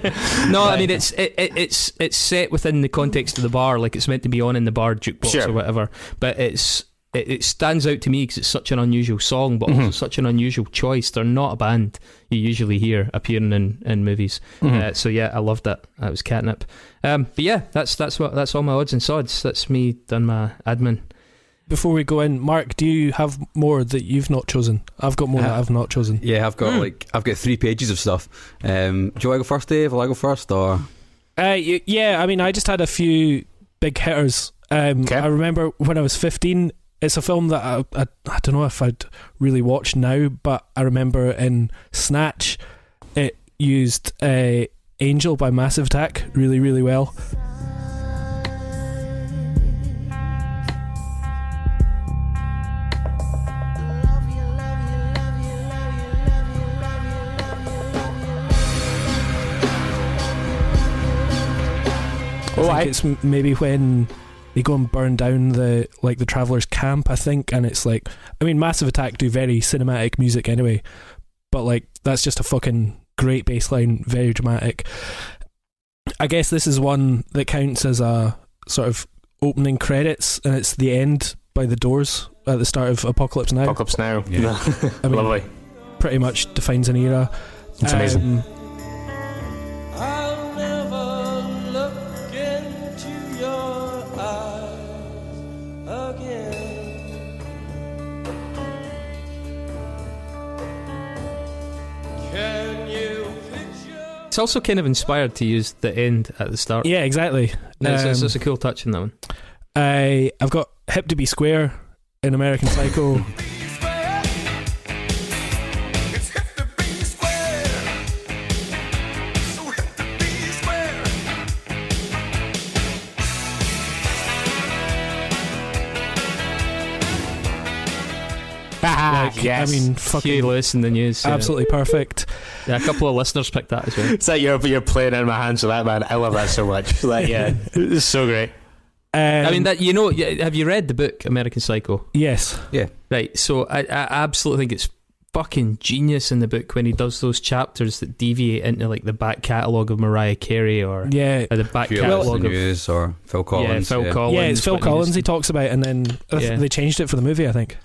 No, I mean it's set within the context of the bar, like it's meant to be on in the bar jukebox or whatever. But it stands out to me because it's such an unusual song, but also such an unusual choice. They're not a band you usually hear appearing in movies. So yeah, I loved that. That was catnip. But yeah, that's all my odds and sods. That's me done my admin. Before we go in, Mark, do you have more that you've not chosen? I've got more that I've not chosen. Yeah, I've got 3 pages of stuff. Do you want to go first, Dave? Will I go first, or? Yeah, I mean, I just had a few big hitters. I remember when I was 15. It's a film that I don't know if I'd really watch now, but I remember in Snatch, it used Angel by Massive Attack really, really well. I think it's maybe when they go and burn down the Traveller's Camp, I think, and it's like, I mean, Massive Attack do very cinematic music anyway, but like that's just a fucking great bass line, very dramatic. I guess this is one that counts as a sort of opening credits, and it's The End by The Doors, at the start of Apocalypse Now. Apocalypse Now. Yeah. I mean, Lovely. pretty much defines an era. It's amazing. I'll never look into your eyes again. Can you picture? It's also kind of inspired to use the end at the start. Yeah, exactly. It's a cool touch in that one. I've got Hip to Be Square in American Psycho. It's hip to be square. So hip to be square. Yes. I mean, Huey fucking Lewis in the news. Yeah. absolutely perfect. Yeah, a couple of listeners picked that as well. It's like you're playing in my hands with that, man. I love that so much. Like, yeah, it's so great. I mean, that have you read the book American Psycho? Yes. Yeah. Right. So I absolutely think it's fucking genius in the book when he does those chapters that deviate into like the back catalogue of Mariah Carey or Yeah. the back Fearless catalogue of News or Phil Collins. Phil Collins. Yeah, it's Phil when Collins he talks about, and then Yeah. they changed it for the movie, I think.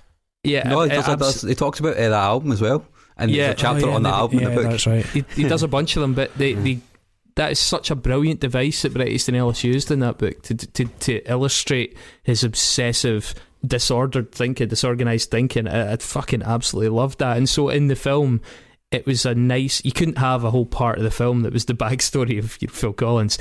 Yeah, No, he talks about that album as well. And Yeah. there's a chapter on the album in the book. That's right. he does a bunch of them, but that is such a brilliant device that Bret Easton Ellis used in that book to illustrate his obsessive, disorganized thinking. I fucking absolutely loved that. And so in the film, it was you couldn't have a whole part of the film that was the backstory of Phil Collins,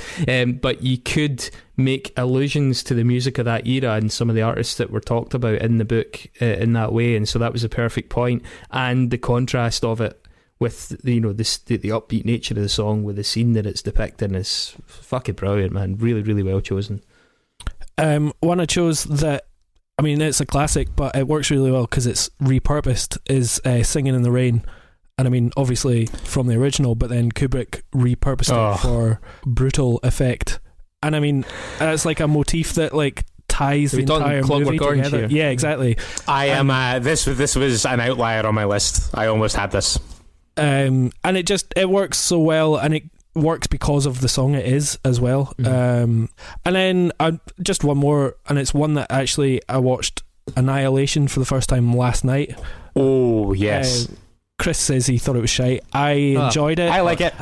but you could make allusions to the music of that era and some of the artists that were talked about in the book in that way. And so that was a perfect point. And the contrast of it with the upbeat nature of the song with the scene that it's depicting is fucking brilliant, man. Really, really well chosen. One I chose that, I mean, it's a classic, but it works really well because it's repurposed, is Singing in the Rain. And I mean, obviously from the original, but then Kubrick repurposed it for brutal effect. And I mean, it's like a motif that like ties the entire movie together. Yeah, exactly. I am. This was an outlier on my list. I almost had this. And it works so well, and it works because of the song it is as well. And then just one more, and it's one that actually I watched Annihilation for the first time last night. Oh yes. Chris says he thought it was shite. I enjoyed it. I like it.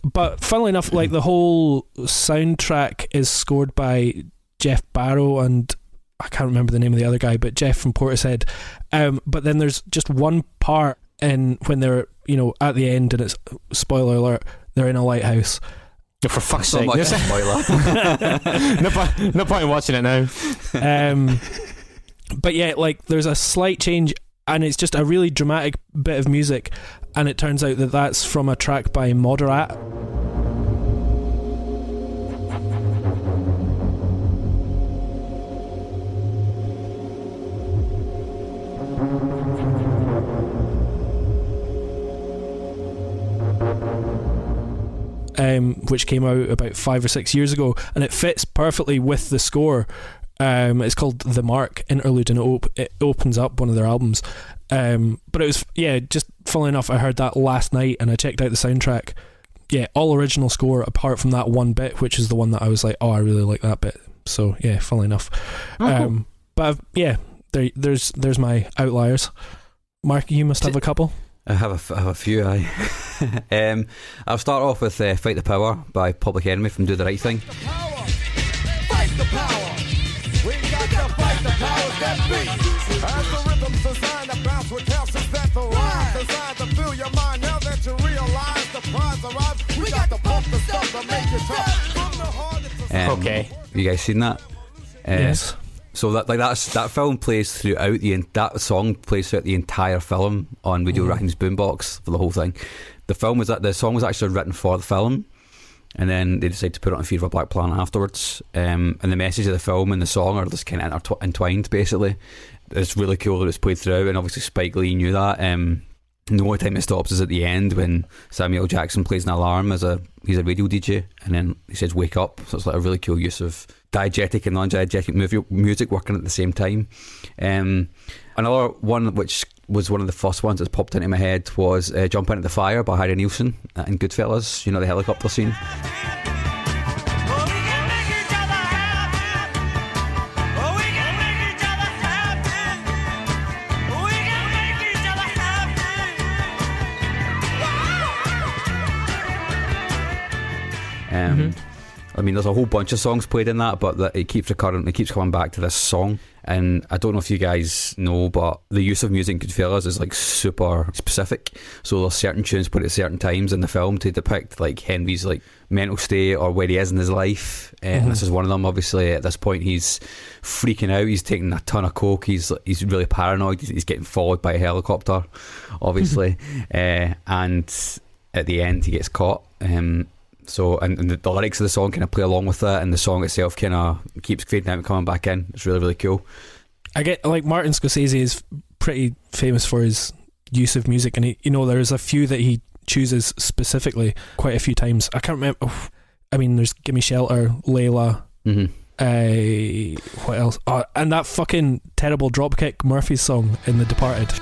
But funnily enough, like the whole soundtrack is scored by Jeff Barrow, and I can't remember the name of the other guy, but Jeff from Portishead. But then there's just one part in when they're at the end, and it's spoiler alert, they're in a lighthouse. For fuck's sake! Not much spoiler. No point in watching it now. But yeah, like there's a slight change. And it's just a really dramatic bit of music, and it turns out that that's from a track by Moderat. Which came out about 5 or 6 years ago, and it fits perfectly with the score. It's called The Mark Interlude, and it opens up one of their albums. But it was, just funnily enough, I heard that last night and I checked out the soundtrack. Yeah, all original score apart from that one bit, which is the one that I was like, oh, I really like that bit. So yeah, funnily enough. But there's my outliers. Mark, you must have a couple. I have a few. I'll start off with "Fight the Power" by Public Enemy from "Do the Right Thing." Fight the power. We got to fight the powers that be. As the rhythm's designed to bounce with calcium that the rhyme designed to fill your mind. Now that you realize the prize arrives, we got to pump the stuff to make it tough. From the heart it's Okay. Have you guys seen that? Yes. So that film plays throughout that song plays throughout the entire film on Radio Raheem's boombox for the whole thing. The song was actually written for the film, and then they decided to put it on Fear of a Black Planet afterwards. And the message of the film and the song are just kind of entwined. Basically, it's really cool that it's played throughout, and obviously Spike Lee knew that. The only time it stops is at the end when Samuel Jackson plays an alarm he's a radio DJ, and then he says "wake up." So it's like a really cool use of diegetic and non-diegetic music working at the same time. Another one which was one of the first ones that popped into my head was "Jump Into the Fire" by Harry Nilsson in Goodfellas. You know, the helicopter scene. I mean, there's a whole bunch of songs played in that, but it keeps recurring. It keeps coming back to this song. And I don't know if you guys know, but the use of music in Goodfellas is like super specific. So there's certain tunes put at certain times in the film to depict like Henry's like mental state or where he is in his life. And this is one of them. Obviously, at this point, he's freaking out. He's taking a ton of coke. He's really paranoid. He's getting followed by a helicopter, obviously. And at the end, he gets caught. So the lyrics of the song kind of play along with that, and the song itself kind of keeps fading out and coming back in. It's really, really cool. I get like Martin Scorsese is pretty famous for his use of music, and there's a few that he chooses specifically quite a few times. I can't remember. I mean, there's "Give Me Shelter," "Layla." What else? Oh, and that fucking terrible Dropkick Murphys song in The Departed.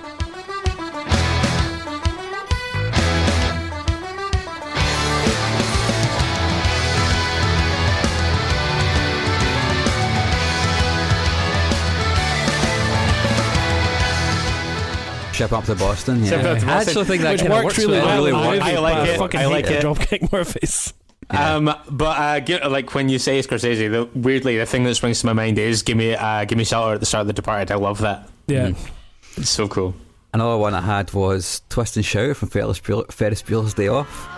Ship Up to Boston. I actually think that kind of works really well. I like it. I like it. Dropkick Murphys. But like when you say Scorsese, weirdly the thing that springs to my mind is "Give Me Shelter" at the start of The Departed. I love that. Yeah, it's so cool. Another one I had was "Twist and Shout" from Ferris Bueller's Day Off.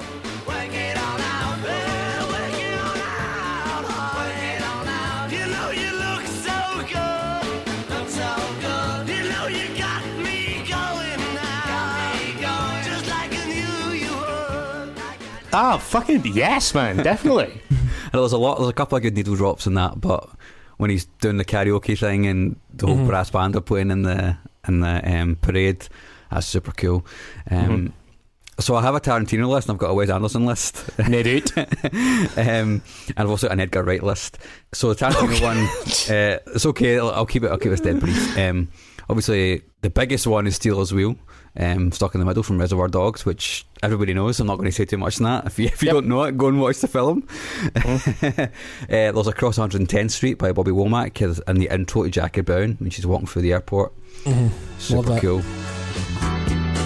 Ah, fucking yes, man, definitely. And there's a couple of good needle drops in that, but when he's doing the karaoke thing and the whole brass band are playing in the parade, that's super cool. So I have a Tarantino list and I've got a Wes Anderson list. No, dude. And I've also got an Edgar Wright list. So the Tarantino one, it's okay. I'll keep this dead brief. Obviously, the biggest one is Steelers Wheel. Stuck in the Middle from Reservoir Dogs, which everybody knows. I'm not going to say too much on that. If you don't know it, go and watch the film. There's Across 110th Street by Bobby Womack and the intro to Jackie Brown when she's walking through the airport. Super cool.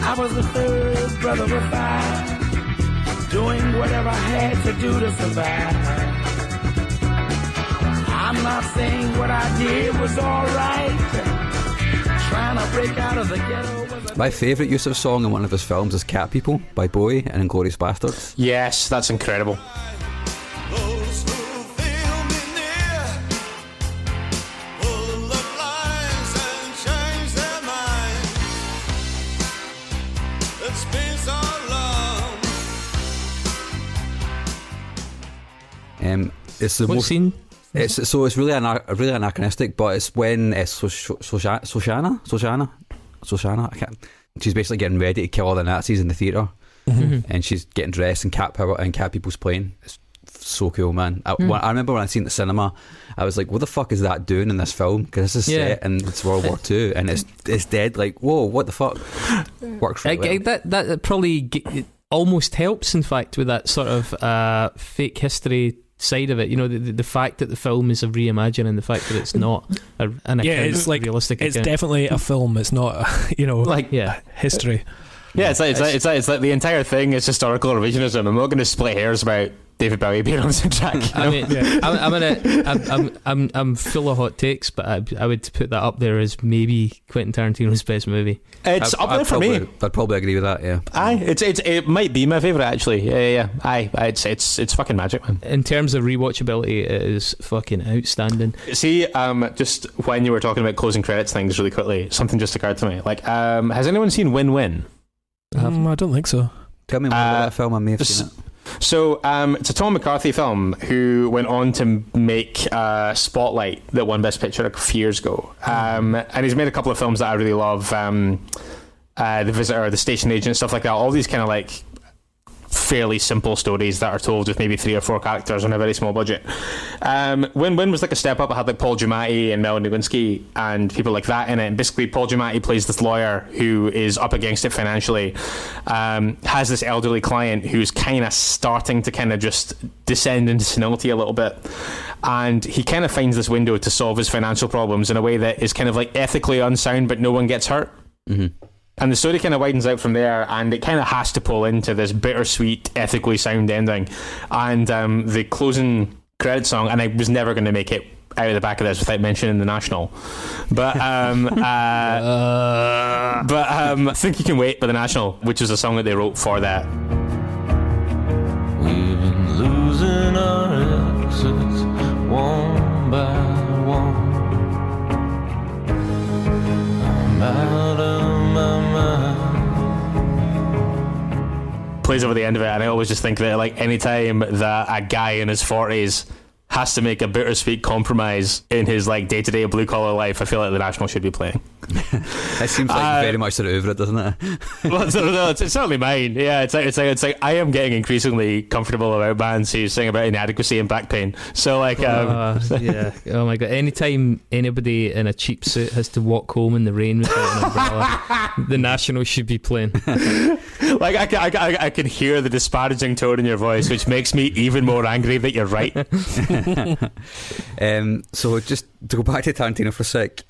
I was the first brother of five, doing whatever I had to do to survive. I'm not saying what I did was alright. Trying to break out of the ghetto. My favourite use of song in one of his films is Cat People by Bowie and Inglourious Bastards. Yes, that's incredible. It's the most scene? It's really anachronistic, but it's when Shoshana, I can't. She's basically getting ready to kill all the Nazis in the theatre, and she's getting dressed in cat people's playing. It's so cool, man. I remember when I seen it in the cinema, I was like, "What the fuck is that doing in this film?" Because this is set in it's World War II, and it's dead. Like, whoa, what the fuck? Works really well. That probably almost helps, in fact, with that sort of fake history side of it. The fact that the film is a reimagining, the fact that it's not an account, it's like realistic it's account. Definitely a film. It's not history. Yeah, it's like the entire thing is historical revisionism. I'm not going to split hairs about David Bowie being on the soundtrack. I'm full of hot takes, but I would put that up there as maybe Quentin Tarantino's best movie. It's up there for me. I'd probably agree with that. Yeah. It might be my favourite actually. Yeah. It's fucking magic, man. In terms of rewatchability, it is fucking outstanding. See, just when you were talking about closing credits things really quickly, something just occurred to me. Like, has anyone seen Win Win? I don't think so. Tell me more about that film. I may have seen it. So it's a Tom McCarthy film who went on to make Spotlight that won Best Picture a few years ago, and he's made a couple of films that I really love, The Visitor, The Station Agent, stuff like that. All these kind of like fairly simple stories that are told with maybe 3 or 4 characters on a very small budget. Win Win was like a step up. It had like Paul Giamatti and Melanie Lewinsky and people like that in it. And basically Paul Giamatti plays this lawyer who is up against it financially, has this elderly client who's kind of starting to kind of just descend into senility a little bit, and he kind of finds this window to solve his financial problems in a way that is kind of like ethically unsound but no one gets hurt. And the story kind of widens out from there, and it kind of has to pull into this bittersweet, ethically sound ending. And the closing credit song, and I was never going to make it out of the back of this without mentioning the National. But I Think You Can Wait by the National, which is a song that they wrote for that. We've been losing our exits one by one. I'm out of my mind. Plays over the end of it, and I always just think that like any time that a guy in his 40s has to make a bittersweet compromise in his like day-to-day blue collar life, I feel like the National should be playing. It seems like very much sort of oeuvre, doesn't it? Well, it's certainly mine. Yeah, it's like I am getting increasingly comfortable about bands who sing about inadequacy and back pain. So like, yeah. Oh my god! Anytime anybody in a cheap suit has to walk home in the rain without an umbrella, the National should be playing. Like I can hear the disparaging tone in your voice, which makes me even more angry that you're right. So just to go back to Tarantino for a sec,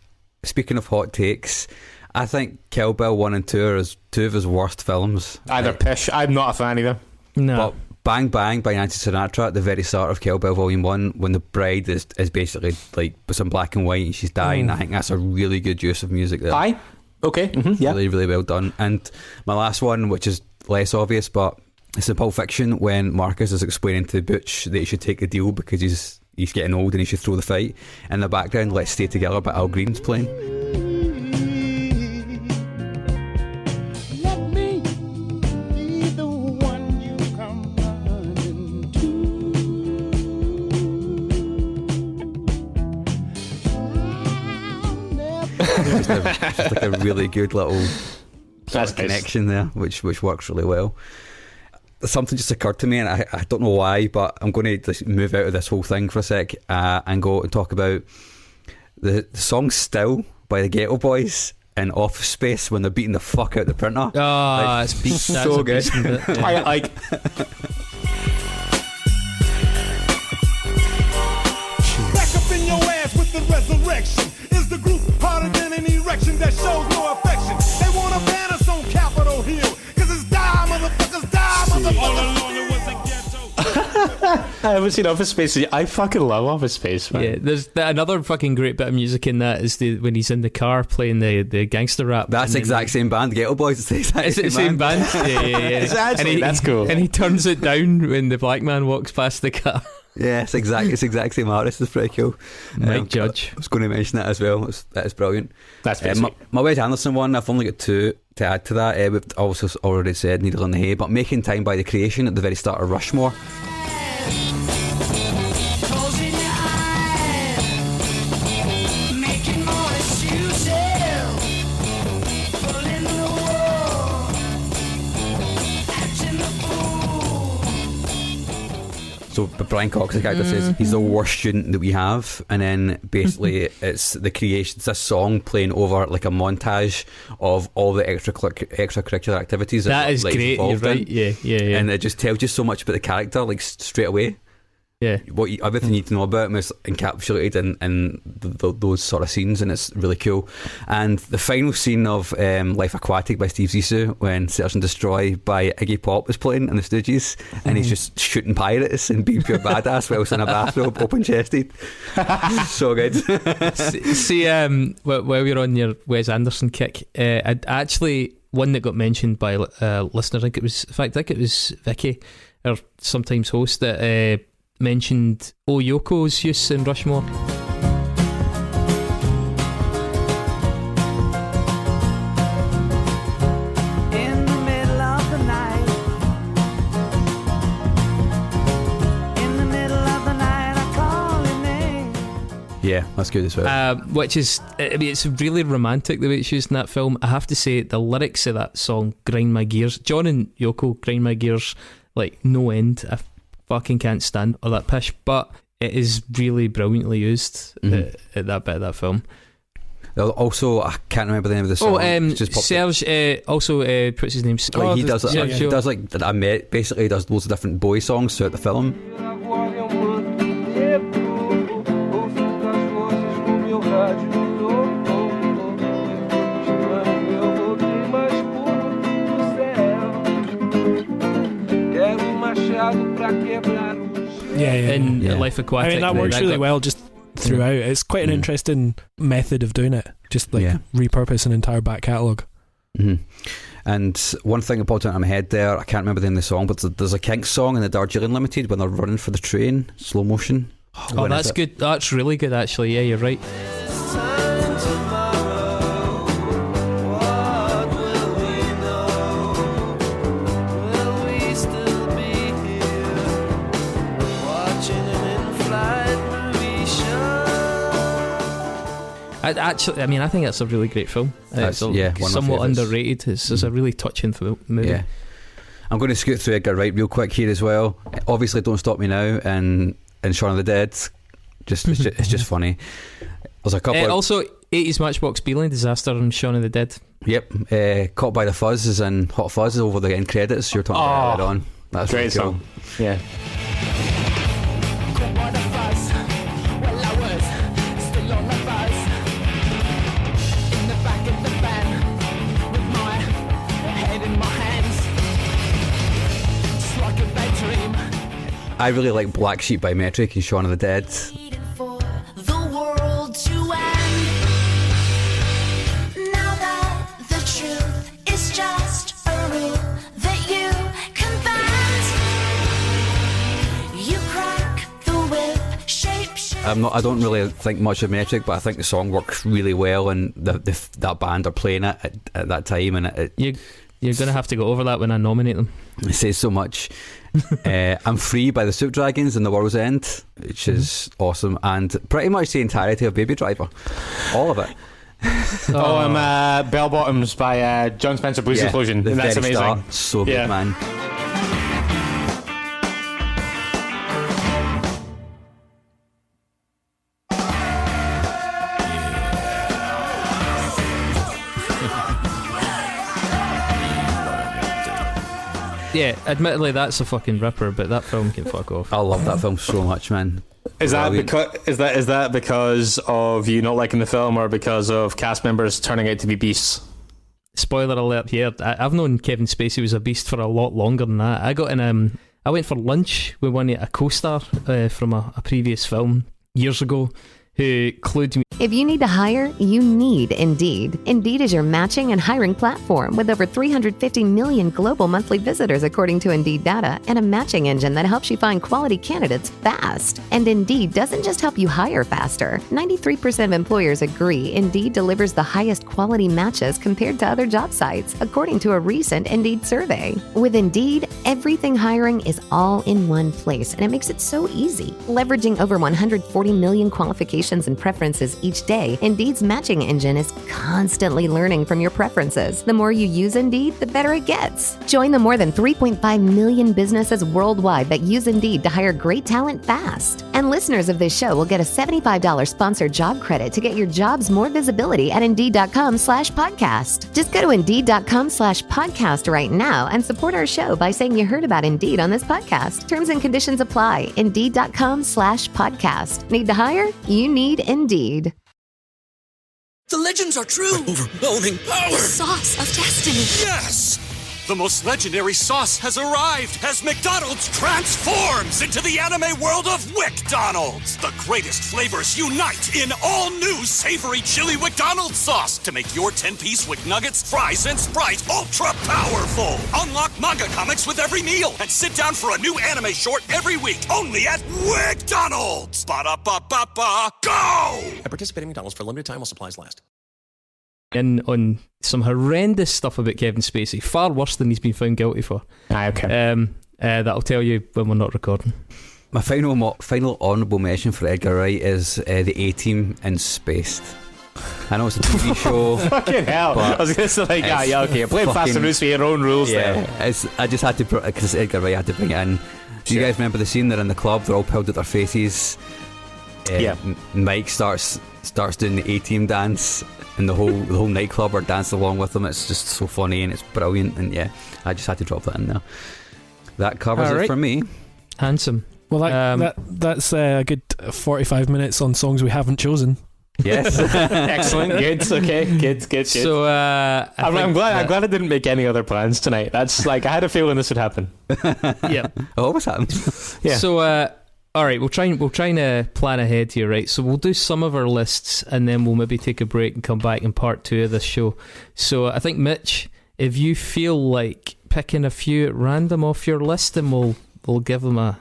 speaking of hot takes, I think Kill Bill 1 and 2 are two of his worst films. They're pish. I'm not a fan either. No. But Bang Bang by Nancy Sinatra at the very start of Kill Bill Volume 1, when the bride is basically like with some black and white and she's dying, I think that's a really good use of music there. Aye. Okay. Mm-hmm. Yeah. Really, really well done. And my last one, which is less obvious, but it's in Pulp Fiction when Marcus is explaining to Butch that he should take the deal because he's getting old and he should throw the fight. In the background, Let's Stay Together by Al Green's playing. Let me be the one you come running to. Just like a really good little connection there, which works really well. Something just occurred to me, and I don't know why, but I'm going to just move out of this whole thing for a sec and go and talk about the song Still by the Ghetto Boys in Office Space when they're beating the fuck out the printer. Oh, it's so good. I like. Back up in your ass with the resurrection. Is the group harder than an erection that shows no affection? They want to ban us on Capitol Hill, cause it's die, motherfuckers, die, motherfuckers. All along it was a ghetto. I haven't seen Office Space. I fucking love Office Space, man. Yeah, there's another fucking great bit of music in that is when he's in the car playing the gangster rap. That's the exact same band, Ghetto Boys. It's the exact same band. Yeah. Actually, that's cool. And he turns it down when the black man walks past the car. Yeah, it's exact same artist. It's pretty cool. Mike Judge. I was going to mention that as well. That is brilliant. That's pretty sweet. My Wes Anderson one, I've only got two to add to that. We've also already said Needle in the Hay, but Making Time by The Creation at the very start of Rushmore. So Brian Cox, the character, says he's the worst student that we have, and then basically it's the creation, it's this song playing over like a montage of all the extracurricular activities that is like, great. You're right. Yeah. And it just tells you so much about the character, like straight away. Yeah, everything you need to know about him is encapsulated in those sort of scenes, and it's really cool. And the final scene of Life Aquatic by Steve Zissou, when Search and Destroy by Iggy Pop is playing in the Stooges, and he's just shooting pirates and being pure badass whilst in a bathrobe, open chested. So good. See, while we're on your Wes Anderson kick, actually one that got mentioned by a listener, I think it was Vicky, our sometimes host, that mentioned Yoko's use in Rushmore. In the middle of the night, in the middle of the night, I call your name. Yeah, that's good as well. Which is, I mean, it's really romantic the way it's used in that film. I have to say, the lyrics of that song grind my gears. John and Yoko grind my gears like no end. I fucking can't stand all that pish, but it is really brilliantly used at that bit of that film. Also, I can't remember the name of the song. Serge also what's his name? He does like basically he does loads of different boy songs throughout the film. in Yeah. Life Aquatic. I mean, that works really well just throughout. It's quite an interesting method of doing it. Just like repurpose an entire back catalogue. Mm-hmm. And one thing that popped out of my head there, I can't remember the name of the song, but there's a Kinks song in the Darjeeling Limited when they're running for the train, slow motion. Oh, that's good. That's really good, actually. Yeah, you're right. I think it's a really great film. It's somewhat underrated. It's a really touching movie. Yeah. I'm going to scoot through Edgar Wright real quick here as well. Obviously, Don't Stop Me Now and Shaun of the Dead. It's just funny. There's a couple. Also, 80s Matchbox Beeline Disaster and Shaun of the Dead. Yep. Caught by the Fuzz is in Hot Fuzz over the end credits. You're talking about that on. That's great really cool. song. Yeah. I really like Black Sheep by Metric and Shaun of the Dead. For the world to end. Now that the truth is just a rule that you can bend. You crack the whip, shape. I don't really think much of Metric, but I think the song works really well, and that band are playing it at that time, and you're going to have to go over that when I nominate them. It says so much. I'm Free by the Soup Dragons and The World's End, which is awesome, and pretty much the entirety of Baby Driver, all of it. Bell Bottoms by John Spencer Blues Explosion. The That's very amazing. Start, so good, man. Yeah, admittedly that's a fucking ripper, but that film can fuck off. I love that film so much, man. Is that because of you not liking the film, or because of cast members turning out to be beasts? Spoiler alert here. I've known Kevin Spacey was a beast for a lot longer than that. I went for lunch with a co-star from a previous film years ago, who clued me. If you need to hire, you need Indeed. Indeed is your matching and hiring platform with over 350 million global monthly visitors according to Indeed data, and a matching engine that helps you find quality candidates fast. And Indeed doesn't just help you hire faster. 93% of employers agree Indeed delivers the highest quality matches compared to other job sites, according to a recent Indeed survey. With Indeed, everything hiring is all in one place, and it makes it so easy. Leveraging over 140 million qualifications and preferences each day, Indeed's matching engine is constantly learning from your preferences. The more you use Indeed, the better it gets. Join the more than 3.5 million businesses worldwide that use Indeed to hire great talent fast. And listeners of this show will get a $75 sponsored job credit to get your jobs more visibility at Indeed.com/podcast. Just go to Indeed.com/podcast right now and support our show by saying you heard about Indeed on this podcast. Terms and conditions apply. Indeed.com/podcast. Need to hire? You need Indeed. The legends are true. Overwhelming power! The sauce of destiny. Yes! The most legendary sauce has arrived as McDonald's transforms into the anime world of WickDonald's. The greatest flavors unite in all new savory chili McDonald's sauce to make your 10-piece Wick Nuggets, fries, and Sprite ultra-powerful. Unlock manga comics with every meal and sit down for a new anime short every week only at WickDonald's. Ba-da-ba-ba-ba, go! At participating McDonald's for a limited time while supplies last. In on some horrendous stuff about Kevin Spacey, far worse than he's been found guilty for. Okay. That I'll tell you when we're not recording. My final honourable mention for Edgar Wright is the A-Team in Spaced. I know it's a TV show. Fucking hell! I was going to say, okay, play Fast and Loose for your own rules. Yeah, I just had to, because Edgar Wright had to bring it in. Do you guys remember the scene? They're in the club, they're all pulled at their faces. Mike starts doing the A-Team dance, and the whole nightclub are dancing along with them. It's just so funny and it's brilliant, and I just had to drop that in there. That covers it for me. Handsome. Well, that's a good 45 minutes on songs we haven't chosen. Yes. Excellent. Good. Okay. Good. So I'm glad I didn't make any other plans tonight. That's like I had a feeling this would happen. Yeah, it always happens. Yeah. So all right, we'll try and plan ahead here, right? So we'll do some of our lists, and then we'll maybe take a break and come back in part 2 of this show. So I think, Mitch, if you feel like picking a few at random off your list, then we'll give them a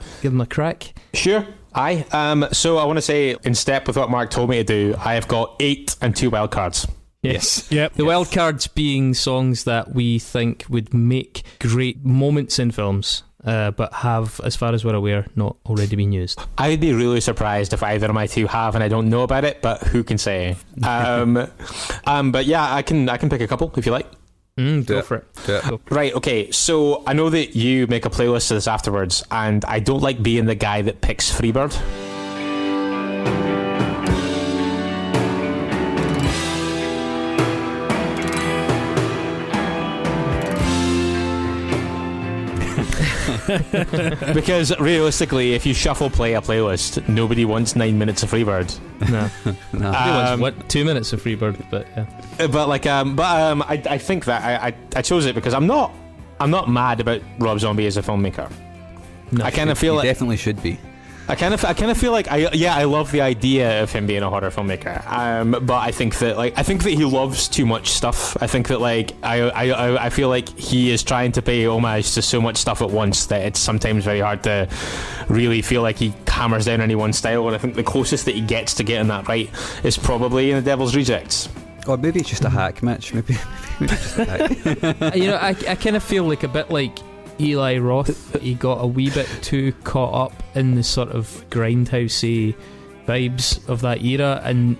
crack. Sure. So I want to say, in step with what Mark told me to do, I have got 8 and 2 wild cards. Yes. Yep. The wild cards being songs that we think would make great moments in films, but have, as far as we're aware, not already been used. I'd be really surprised if either of my two have, and I don't know about it, but who can say? But yeah, I can pick a couple if you like. Go for it. Go. Right, okay, so I know that you make a playlist of this afterwards, and I don't like being the guy that picks Freebird. Because realistically, if you shuffle play a playlist, nobody wants 9 minutes of Freebird. No. Nobody wants 2 minutes of Freebird, but yeah. I think that I chose it because I'm not mad about Rob Zombie as a filmmaker. No, I kind of feel he like definitely should be. I kind of feel like I love the idea of him being a horror filmmaker. But I think that he loves too much stuff. I think that I feel like he is trying to pay homage to so much stuff at once that it's sometimes very hard to really feel like he hammers down any one style. And I think the closest that he gets to getting that right is probably in The Devil's Rejects. Or maybe it's just a hack, Mitch. Maybe just a hack. I kind of feel like a bit like Eli Roth. He got a wee bit too caught up in the sort of grindhousey vibes of that era, and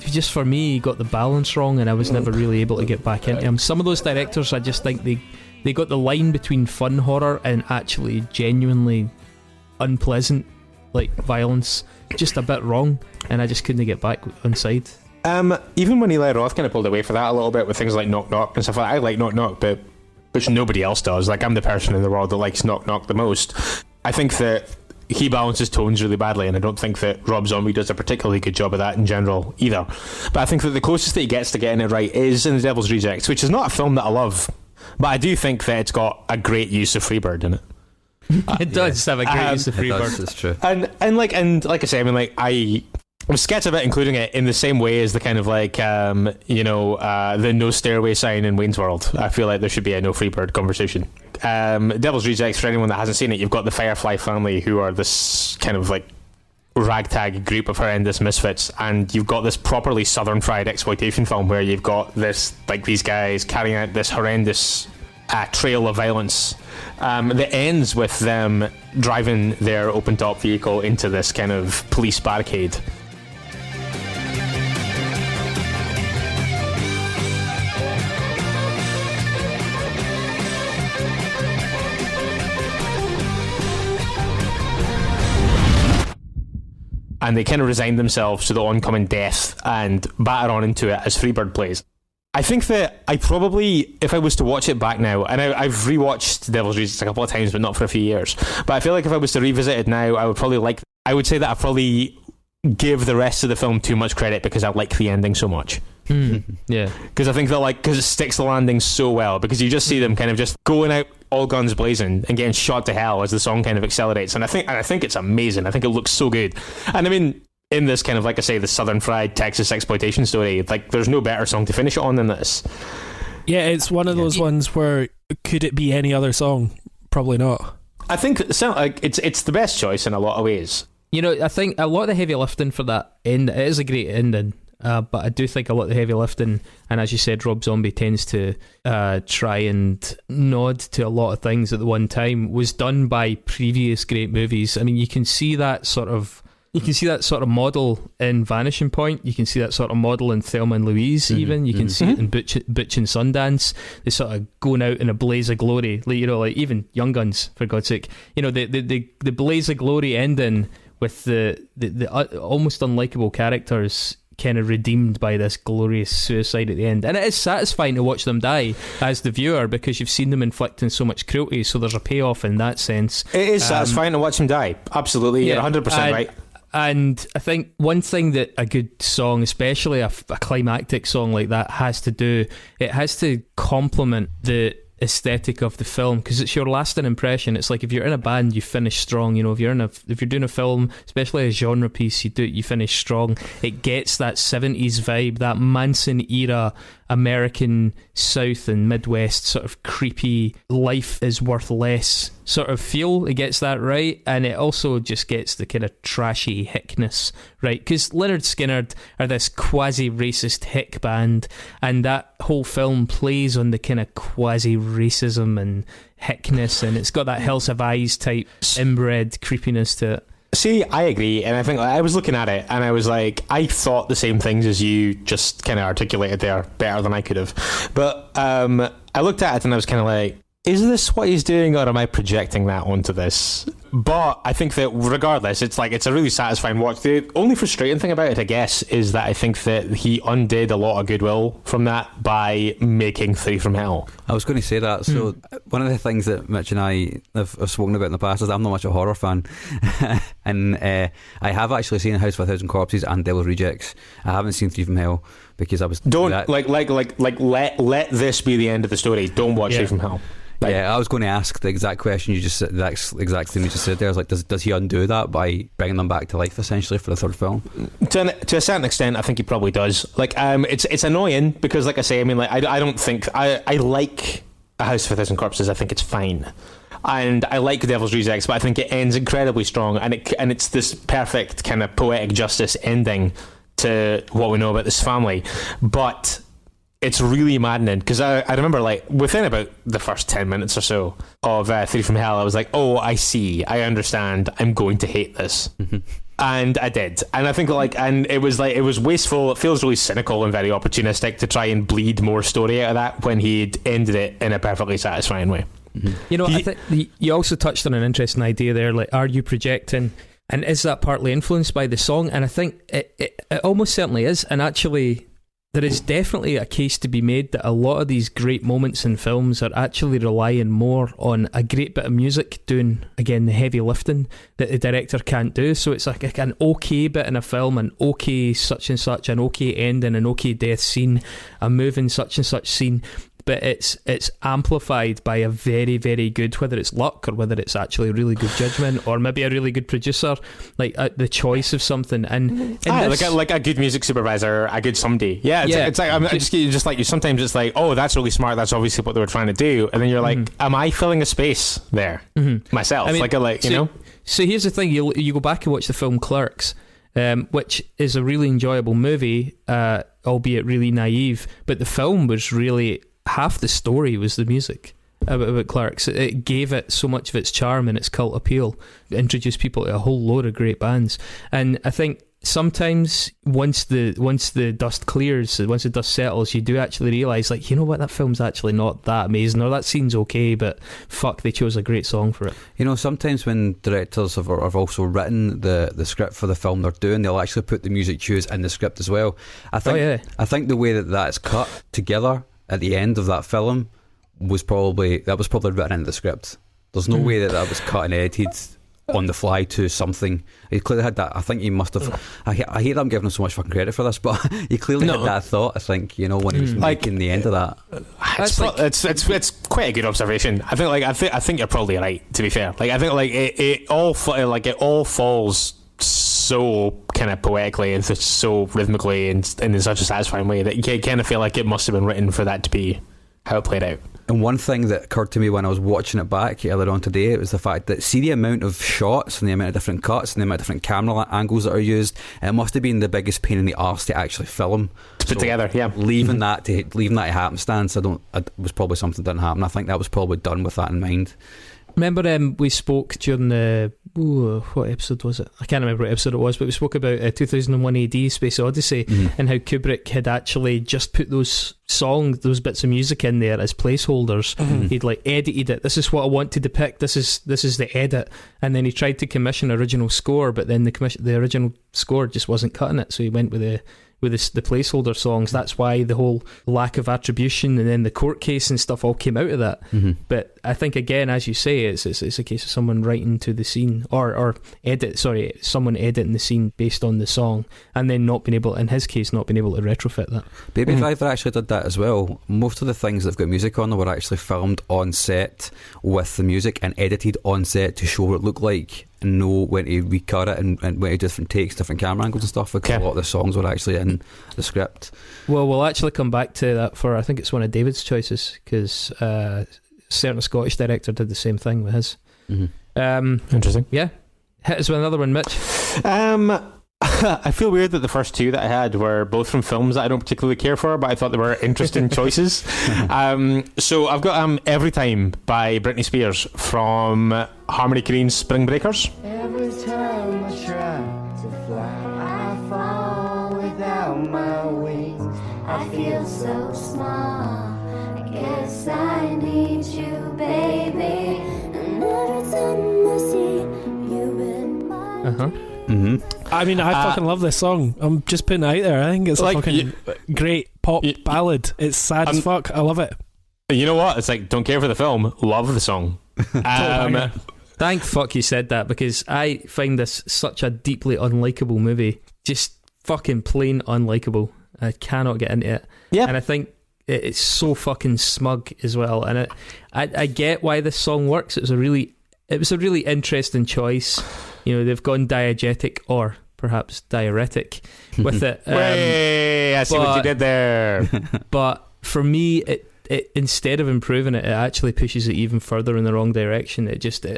just for me, he got the balance wrong, and I was never really able to get back into him. Some of those directors, I just think they got the line between fun horror and actually genuinely unpleasant, like violence, just a bit wrong, and I just couldn't get back inside. Even when Eli Roth kind of pulled away for that a little bit with things like Knock Knock and stuff like that, I like Knock Knock, but which nobody else does. Like, I'm the person in the world that likes Knock Knock the most. I think that he balances tones really badly, and I don't think that Rob Zombie does a particularly good job of that in general either. But I think that the closest that he gets to getting it right is in The Devil's Rejects, which is not a film that I love, but I do think that it's got a great use of Freebird in it. It does have a great use of Freebird. It's true. And like I say, I mean, like, I was sketched about including it in the same way as the kind of like the no stairway sign in Wayne's World. I feel like there should be a no Freebird conversation. Devil's Rejects, for anyone that hasn't seen it, you've got the Firefly family, who are this kind of like ragtag group of horrendous misfits, and you've got this properly southern fried exploitation film where you've got this, like, these guys carrying out this horrendous trail of violence that ends with them driving their open top vehicle into this kind of police barricade. And they kind of resign themselves to the oncoming death and batter on into it as Freebird plays. I think that I probably, if I was to watch it back now, and I've rewatched Devil's Rejects a couple of times, but not for a few years, but I feel like if I was to revisit it now, I would say that I probably give the rest of the film too much credit because I like the ending so much. Yeah, because I think that, like, because it sticks the landing so well, because you just see them kind of just going out all guns blazing and getting shot to hell as the song kind of accelerates, and I think it's amazing. I think it looks so good, and I mean, in this kind of, like I say, the southern fried Texas exploitation story, like, there's no better song to finish it on than this. Yeah, it's one of those ones where, could it be any other song? Probably not. I think it's the best choice in a lot of ways. You know, I think a lot of the heavy lifting for that end, it is a great ending, but I do think a lot of the heavy lifting, and as you said, Rob Zombie tends to try and nod to a lot of things at the one time, was done by previous great movies. I mean, you can see that sort of model in Vanishing Point. You can see that sort of model in Thelma and Louise. Even you can see it in Butch and Sundance. They sort of going out in a blaze of glory, like, you know, like even Young Guns, for God's sake. You know, the blaze of glory ending with the almost unlikable characters kind of redeemed by this glorious suicide at the end, and it is satisfying to watch them die as the viewer, because you've seen them inflicting so much cruelty, so there's a payoff in that sense. It is satisfying to watch them die. Absolutely, you're 100% right. And I think one thing that a good song, especially a climactic song like that, has to do, it has to complement the aesthetic of the film, because it's your lasting impression. It's like if you're in a band, you finish strong. You know, if you're doing a film, especially a genre piece, you finish strong. It gets that 70s vibe, that Manson era American South and Midwest sort of creepy, life is worth less sort of feel. It gets that right, and it also just gets the kind of trashy hickness right, because Lynyrd Skynyrd are this quasi-racist hick band, and that whole film plays on the kind of quasi-racism and hickness, and it's got that Hills Have Eyes type inbred creepiness to it. See, I agree, and I think I was looking at it and I was like, I thought the same things as you just kind of articulated there better than I could have. But I looked at it and I was kind of like, is this what he's doing, or am I projecting that onto this? But I think that regardless, it's a really satisfying watch. The only frustrating thing about it, I guess, is that I think that he undid a lot of goodwill from that by making Three from Hell. I was going to say that. So one of the things that Mitch and I have spoken about in the past is I'm not much a horror fan. And I have actually seen House of a Thousand Corpses and Devil's Rejects. I haven't seen Three from Hell because I was... let this be the end of the story. Don't watch Three from Hell. Like, yeah, I was going to ask the exact question you just said, the exact thing you just said there. I was like, does he undo that by bringing them back to life essentially for the third film? To a certain extent, I think he probably does. Like, it's annoying because, like I say, I mean, like I don't think I like A House of a Thousand Corpses. I think it's fine, and I like Devil's Rejects, but I think it ends incredibly strong, and it's this perfect kind of poetic justice ending to what we know about this family, but. It's really maddening because I remember, like, within about the first 10 minutes or so of Three from Hell, I was like, oh, I see, I understand, I'm going to hate this. And I did. And I think, and it was wasteful. It feels really cynical and very opportunistic to try and bleed more story out of that when he'd ended it in a perfectly satisfying way. You know, I think you also touched on an interesting idea there, like, are you projecting, and is that partly influenced by the song? And I think it almost certainly is, and actually... there is definitely a case to be made that a lot of these great moments in films are actually relying more on a great bit of music doing, again, the heavy lifting that the director can't do. So it's like an okay bit in a film, an okay such and such, an okay ending, an okay death scene, a moving such and such scene. But it's amplified by a very, very good, whether it's luck or whether it's actually really good judgment or maybe a really good producer, like the choice of something. And like a good music supervisor, a good somebody. It's like I'm just like you. Sometimes it's like, oh, that's really smart. That's obviously what they were trying to do. And then you're like, am I filling a space there myself? I mean, you know. So here's the thing: you go back and watch the film Clerks. Which is a really enjoyable movie, albeit really naive. But the film was really... half the story was the music about Clerks. It gave it so much of its charm and its cult appeal. It introduced people to a whole load of great bands. And I think sometimes once the dust clears, once the dust settles, you do actually realise, like, you know what, that film's actually not that amazing, or that scene's okay, but fuck, they chose a great song for it. You know, sometimes when directors have also written the script for the film they're doing, they'll actually put the music cues in the script as well. I think the way that's cut together at the end of that film was probably written into the script. There's no way that was cut and edited on the fly to something. He clearly had that. I think he must have. I hate that I'm giving him so much fucking credit for this, but he clearly had that thought. I think, you know, when he was making the end of that. It's quite a good observation. I think you're probably right. To be fair, like I think it all falls so kind of poetically and so rhythmically and in such a satisfying way that you kind of feel like it must have been written for that to be how it played out. And one thing that occurred to me when I was watching it back earlier on today, it was the fact that, see the amount of shots and the amount of different cuts and the amount of different camera angles that are used, it must have been the biggest pain in the arse to actually film. To put together, yeah. Leaving that to happenstance, it was probably something that didn't happen. I think that was probably done with that in mind. Remember we spoke during the... what episode was it? I can't remember what episode it was, but we spoke about 2001 AD Space Odyssey and how Kubrick had actually just put those bits of music in there as placeholders. He'd like edited it. This is what I want to depict. This is the edit. And then he tried to commission original score, but then the original score just wasn't cutting it, so he went with with the placeholder songs. That's why the whole lack of attribution and then the court case and stuff all came out of that. But I think, again, as you say, it's a case of someone writing to the scene or someone editing the scene based on the song, and then not being able, in his case, not being able to retrofit that. Baby Driver actually did that as well. Most of the things that have got music on were actually filmed on set with the music and edited on set to show what it looked like and know when to recut it and when to do different takes, different camera angles and stuff, because a lot of the songs were actually in the script. Well, we'll actually come back to that for, I think it's one of David's choices, because a certain Scottish director did the same thing with his. Interesting. Yeah. Hit us with another one, Mitch. I feel weird that the first two that I had were both from films that I don't particularly care for, but I thought they were interesting choices. So I've got Every Time by Britney Spears from Harmony Korine's Spring Breakers. Every time I try to fly, I fall without my wings. I feel so small. I guess I need you, baby. And every time I see you've been mine. I mean, I fucking love this song. I'm just putting it out there. I think it's a fucking great pop ballad. It's sad as fuck. I love it. You know what? It's like, don't care for the film, love the song. Thank fuck you said that, because I find this such a deeply unlikable movie. Just fucking plain unlikable. I cannot get into it. Yeah. And I think it's so fucking smug as well. And I get why this song works. It was a really interesting choice. You know, they've gone diegetic or perhaps diuretic with it. I see what you did there. But for me, it instead of improving it, it actually pushes it even further in the wrong direction.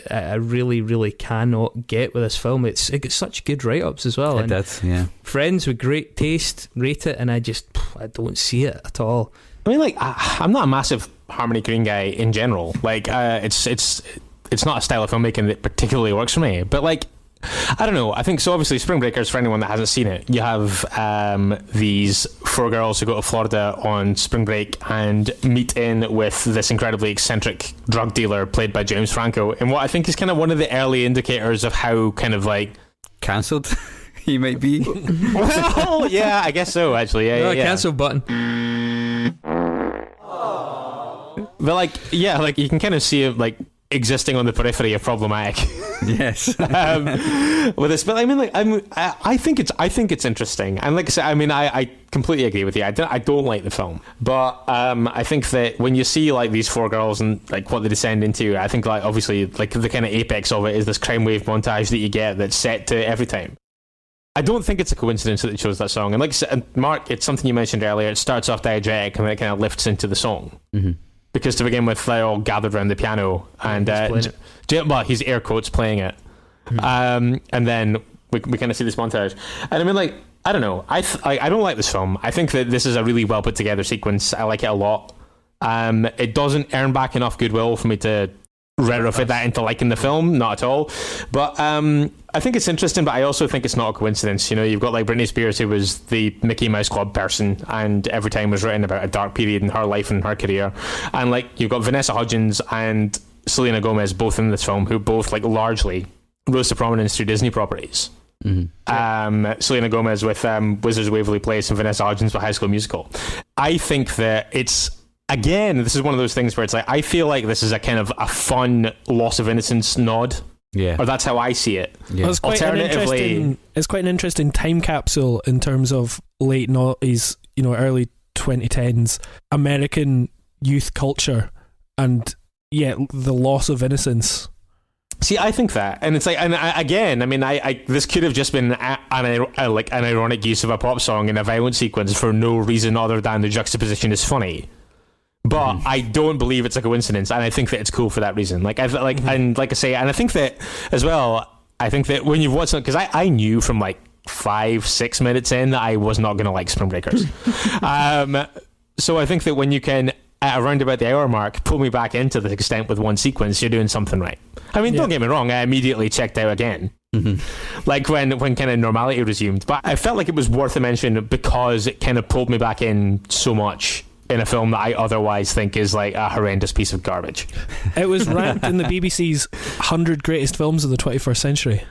I really, really cannot get with this film. It got such good write-ups as well. It did, yeah. Friends with great taste rate it, and I don't see it at all. I mean, like, I'm not a massive Harmony Korine guy in general. Like, it's not a style of filmmaking that particularly works for me. But, like, I don't know. I think so. Obviously, Spring Breakers, for anyone that hasn't seen it, you have these four girls who go to Florida on spring break and meet in with this incredibly eccentric drug dealer played by James Franco, and what I think is kind of one of the early indicators of how kind of like cancelled he might be. Well, yeah, I guess so. Actually, yeah. Cancel button. But like, yeah, like you can kind of see it like existing on the periphery of problematic. Yes. With this, but I mean, like, I think it's interesting, and like I said, I mean, I completely agree with you. I don't like the film, but I think that when you see like these four girls and like what they descend into, I think like obviously like the kind of apex of it is this crime wave montage that you get that's set to Every Time. I don't think it's a coincidence that they chose that song, and like I said, Mark, it's something you mentioned earlier. It starts off diegetic and then it kind of lifts into the song. Mm-hmm. Because to begin with, they're all gathered around the piano, and he's air quotes playing it, and then we kind of see this montage. And I mean, like, I don't know, I don't like this film. I think that this is a really well put together sequence. I like it a lot. It doesn't earn back enough goodwill for me to retrofit that into liking the film, not at all. But I think it's interesting, but I also think it's not a coincidence. You know, you've got like Britney Spears, who was the Mickey Mouse Club person, and Every Time was written about a dark period in her life and her career. And like you've got Vanessa Hudgens and Selena Gomez both in this film, who both like largely rose to prominence through Disney properties. Mm-hmm. Selena Gomez with Wizards of Waverly Place and Vanessa Hudgens with High School Musical. I think that it's, again, this is one of those things where it's like, I feel like this is a kind of a fun loss of innocence nod. Yeah. Or that's how I see it. Yeah. Well, it's quite an interesting time capsule in terms of late noughties, you know, early 2010s American youth culture, and the loss of innocence. See, I think that, and it's like, and again, I mean, I this could have just been an ironic use of a pop song in a violent sequence for no reason other than the juxtaposition is funny. But I don't believe it's a coincidence, and I think that it's cool for that reason. Like and like I say, and I think that as well. I think that when you've watched it, because I knew from like 5-6 minutes in that I was not going to like Spring Breakers. So I think that when you can, at around about the hour mark, pull me back into the extent with one sequence, you're doing something right. I mean, don't get me wrong, I immediately checked out again. Like when kind of normality resumed, but I felt like it was worth a mention because it kind of pulled me back in so much in a film that I otherwise think is like a horrendous piece of garbage. It was ranked in the BBC's 100 greatest films of the 21st century.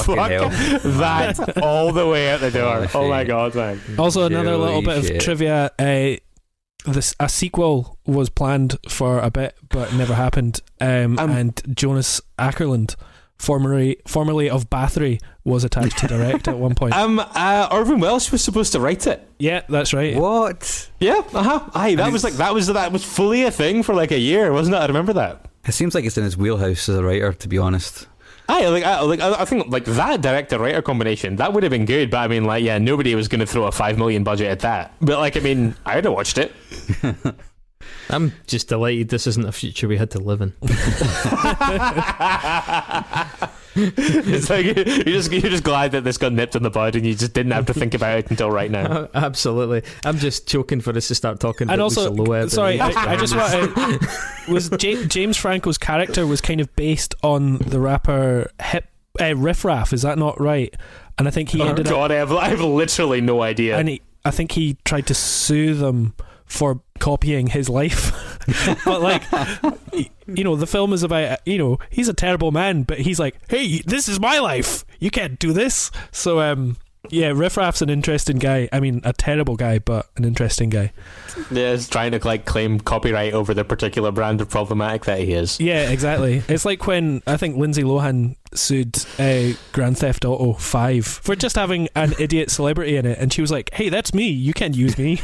Fucking hell. that all the way out the door. Oh my god, man. Also, another little bit shit. of trivia. A sequel was planned for a bit, but never happened. And Jonas Ackerland, formerly of Bathory, was attached to direct at one point. Irvin Welsh was supposed to write it. Yeah, that's right. What? Yeah, Aye, that was fully a thing for like a year, wasn't it? I remember that. It seems like it's in his wheelhouse as a writer, to be honest. I think like that director-writer combination, that would have been good, but I mean, like, yeah, nobody was going to throw a $5 million budget at that. But like, I mean, I'd have watched it. I'm just delighted this isn't a future we had to live in. It's like you're just glad that this got nipped in the bud and you just didn't have to think about it until right now. Absolutely. I'm just choking for us to start talking And about also, Lisa Loeb. sorry, I just want to... Was James Franco's character was kind of based on the rapper Riff Raff, is that not right? And I think he ended up... I have literally no idea. And I think he tried to sue them for copying his life. But like, you know, the film is about, you know, he's a terrible man, but he's like, hey, this is my life, you can't do this. So yeah, Riff Raff's an interesting guy. I mean, a terrible guy, but an interesting guy. Yeah, he's trying to like claim copyright over the particular brand of problematic that he is. Yeah, exactly. It's like when I think Lindsay Lohan sued Grand Theft Auto 5 for just having an idiot celebrity in it, and she was like, hey, that's me, you can't use me.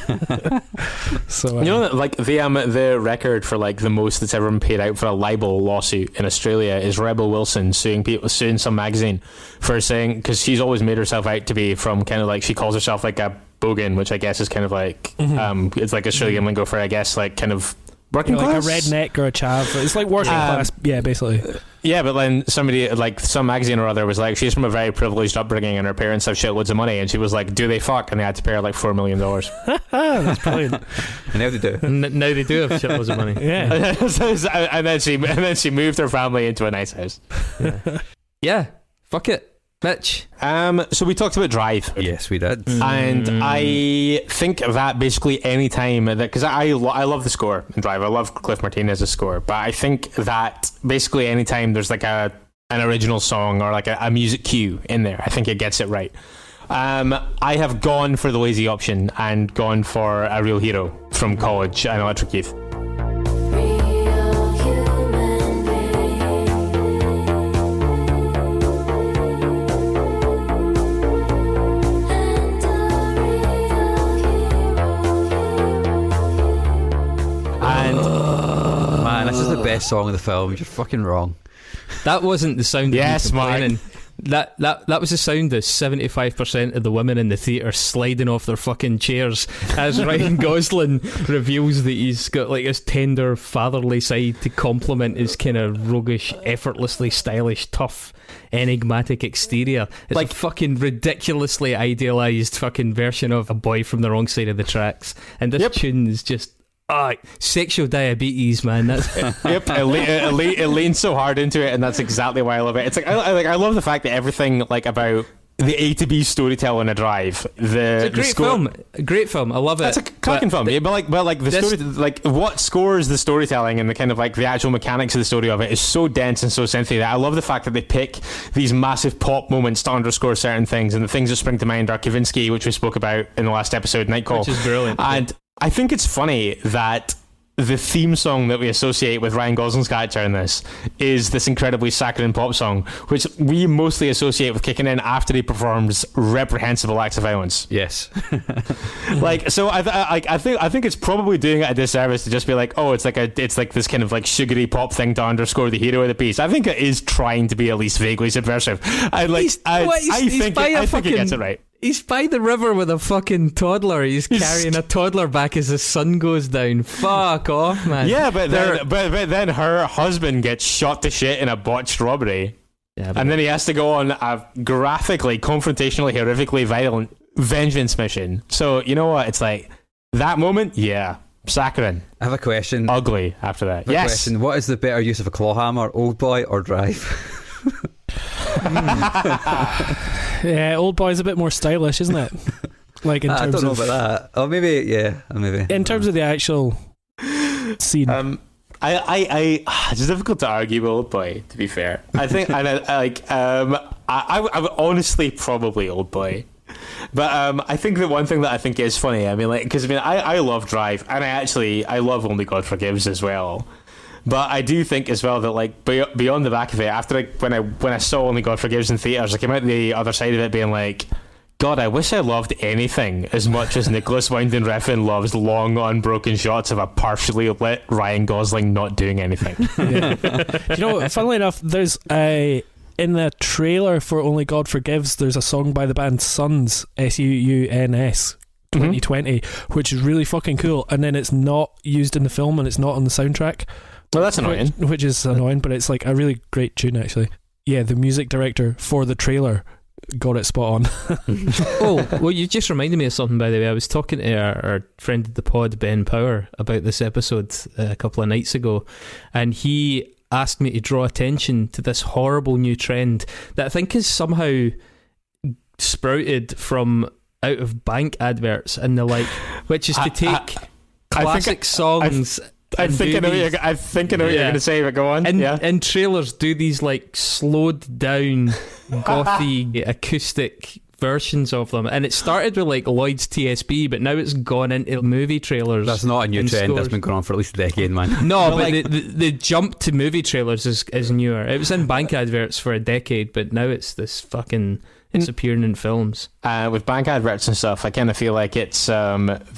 So you know, like the record for like the most that's ever been paid out for a libel lawsuit in Australia is Rebel Wilson suing some magazine for saying, because she's always made herself out to be from kind of like, she calls herself like a bogan, which I guess is kind of like it's like Australian lingo for, I guess, like kind of working class, like a redneck or a chav. It's like working class, yeah, basically. Yeah, but then somebody, like some magazine or other, was like, she's from a very privileged upbringing and her parents have shitloads of money, and she was like, do they fuck? And they had to pay her like $4 million. That's brilliant. And now they do. Now they do have shitloads of money. Yeah. and then she moved her family into a nice house. Yeah, fuck it. Mitch. So we talked about Drive. Yes, we did. And I think that basically any time that, because I love the score in Drive, I love Cliff Martinez's score, but I think that basically any time there's like an original song or like a music cue in there, I think it gets it right. I have gone for the lazy option and gone for A Real Hero from College and Electric Youth. This is the best song of the film. You're fucking wrong. That wasn't the sound of me complaining. That was the sound of 75% of the women in the theatre sliding off their fucking chairs as Ryan Gosling reveals that he's got like his tender fatherly side to complement his kind of roguish, effortlessly stylish, tough, enigmatic exterior. It's like a fucking ridiculously idealised fucking version of A Boy from the Wrong Side of the Tracks, and this tune is just sexual diabetes, man. That's yep. It leans so hard into it, and that's exactly why I love it. It's like I love the fact that everything like about the A to B storytelling a Drive. It's a great film. A great film. I love it. It's a cracking film. But the story, like what scores the storytelling and the kind of like the actual mechanics of the story of it is so dense and so synthy that I love the fact that they pick these massive pop moments to underscore certain things, and the things that spring to mind are Kavinsky, which we spoke about in the last episode, Night Call, which is brilliant. And I think it's funny that the theme song that we associate with Ryan Gosling's character in this is this incredibly saccharine pop song, which we mostly associate with kicking in after he performs reprehensible acts of violence. Yes. Like, so I think it's probably doing it a disservice to just be like, oh, it's like this kind of like sugary pop thing to underscore the hero of the piece. I think it is trying to be at least vaguely subversive. I think it gets it right. He's by the river with a fucking toddler. He's carrying a toddler back as the sun goes down. Fuck off, man. Yeah, but then her husband gets shot to shit in a botched robbery. Yeah, and then he has to go on a graphically, confrontationally, horrifically violent vengeance mission. So, you know what? It's like, that moment, yeah, saccharine. I have a question. Ugly after that. Yes. Question. What is the better use of a claw hammer, Old Boy or Drive? Yeah, Old Boy's a bit more stylish, isn't it? Like in terms I don't know about that. Oh, maybe, yeah, maybe. In terms of the actual scene. It's difficult to argue with Old Boy, to be fair. I think, and I'm honestly probably Old Boy. But I think the one thing that I think is funny, I mean, like, because I love Drive, and I love Only God Forgives as well. But I do think as well that, like, beyond the back of it, after, like, when I saw Only God Forgives in theaters, I came out the other side of it being like, God, I wish I loved anything as much as Nicholas Winding Refn loves long, unbroken shots of a partially lit Ryan Gosling not doing anything. You know, funnily enough, there's in the trailer for Only God Forgives, there's a song by the band Suns, Suuns, 2020, which is really fucking cool, and then it's not used in the film and it's not on the soundtrack. Well, that's annoying. Which is annoying, but it's like a really great tune, actually. Yeah, the music director for the trailer got it spot on. Oh, well, you just reminded me of something, by the way. I was talking to our friend of the pod, Ben Power, about this episode a couple of nights ago, and he asked me to draw attention to this horrible new trend that I think is somehow sprouted from out of bank adverts and the like, which is to take classic songs. I think I know what you're going to say, but go on. And trailers do these like slowed down gothy acoustic versions of them, and it started with like Lloyd's TSB, but now it's gone into movie trailers. That's not a new trend. That's been going on for at least a decade, man. No, but like, the jump to movie trailers is newer. It was in bank adverts for a decade, but now it's this fucking... It's appearing in films. With bank adverts and stuff, I kind of feel like it's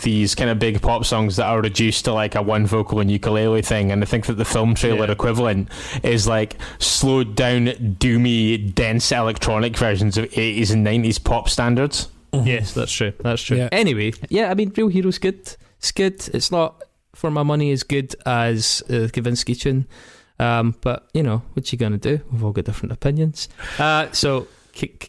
these kind of big pop songs that are reduced to like a one vocal and ukulele thing, and I think that the film trailer equivalent is like slowed down, doomy, dense electronic versions of 80s and 90s pop standards. Yes, that's true. Yeah. Anyway, yeah, I mean, Real Hero's good. It's good. It's not, for my money, as good as Kavinsky tune. But, you know, what you going to do? We've all got different opinions. So...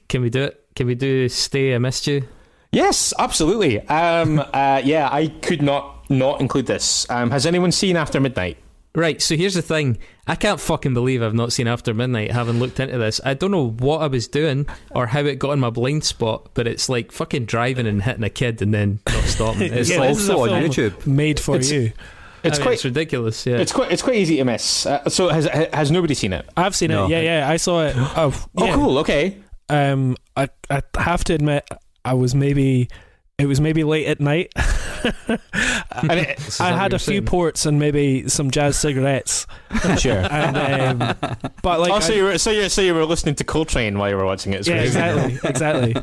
Can we do it? Can we do Stay, I Missed You? Yes, absolutely. Yeah, I could not include this. Has anyone seen After Midnight? Right, so here's the thing. I can't fucking believe I've not seen After Midnight, having looked into this. I don't know what I was doing or how it got in my blind spot, but it's like fucking driving and hitting a kid and then not stopping. It's yeah, also on YouTube. Made for you. It's ridiculous. Yeah, it's quite easy to miss. So has nobody seen it? I've seen it. Yeah, I saw it. Oh, cool. Okay. I have to admit, it was maybe late at night. I had a few ports and maybe some jazz cigarettes. Sure. And, but like, so you were listening to Coltrane while you were watching it. Yeah, exactly.